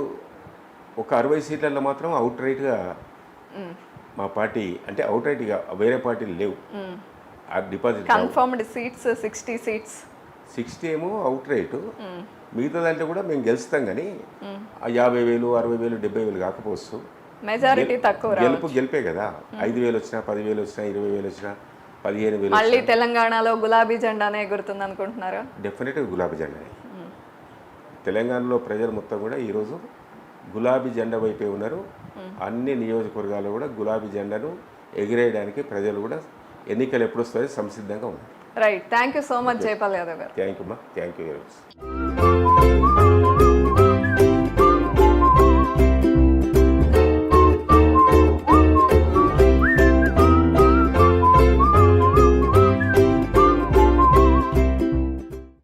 ఒక 60 సీట్లలో మాత్రం అవుట్ రైట్గా మా పార్టీ, అంటే అవుట్ రైట్గా వేరే పార్టీలు లేవు. ఆ డిపాజిట్ కన్ఫర్మ్డ్ సీట్స్ 60 సీట్స్, 60 ఏమో అవుట్ రైటు. మిగతా దాంట్లో కూడా మేము గెలుస్తాం కానీ 50,000, 60,000, 70,000 కాకపోవచ్చు. మెజారిటీ తక్కువ గెలిపే కదా. 5,000 వచ్చినా, 10,000 వచ్చినా, 20,000 వచ్చినా, 15,000. మళ్ళీ తెలంగాణలో గులాబీ జెండానే ఎగురుతుంది అనుకుంటున్నారా? డెఫినెట్గా గులాబీ జెండానే. తెలంగాణలో ప్రజలు మొత్తం కూడా ఈరోజు గులాబీ జెండా వైపే ఉన్నారు. అన్ని నియోజకవర్గాల్లో కూడా గులాబీ జెండాను ఎగిరేయడానికి ప్రజలు కూడా ఎన్నికలు ఎప్పుడు వస్తాయో సంసిద్ధంగా ఉన్నారు. Right. Thank you so much Jaipal Yadav గారు. థ్యాంక్ యూ అమ్మా. Thank you very much.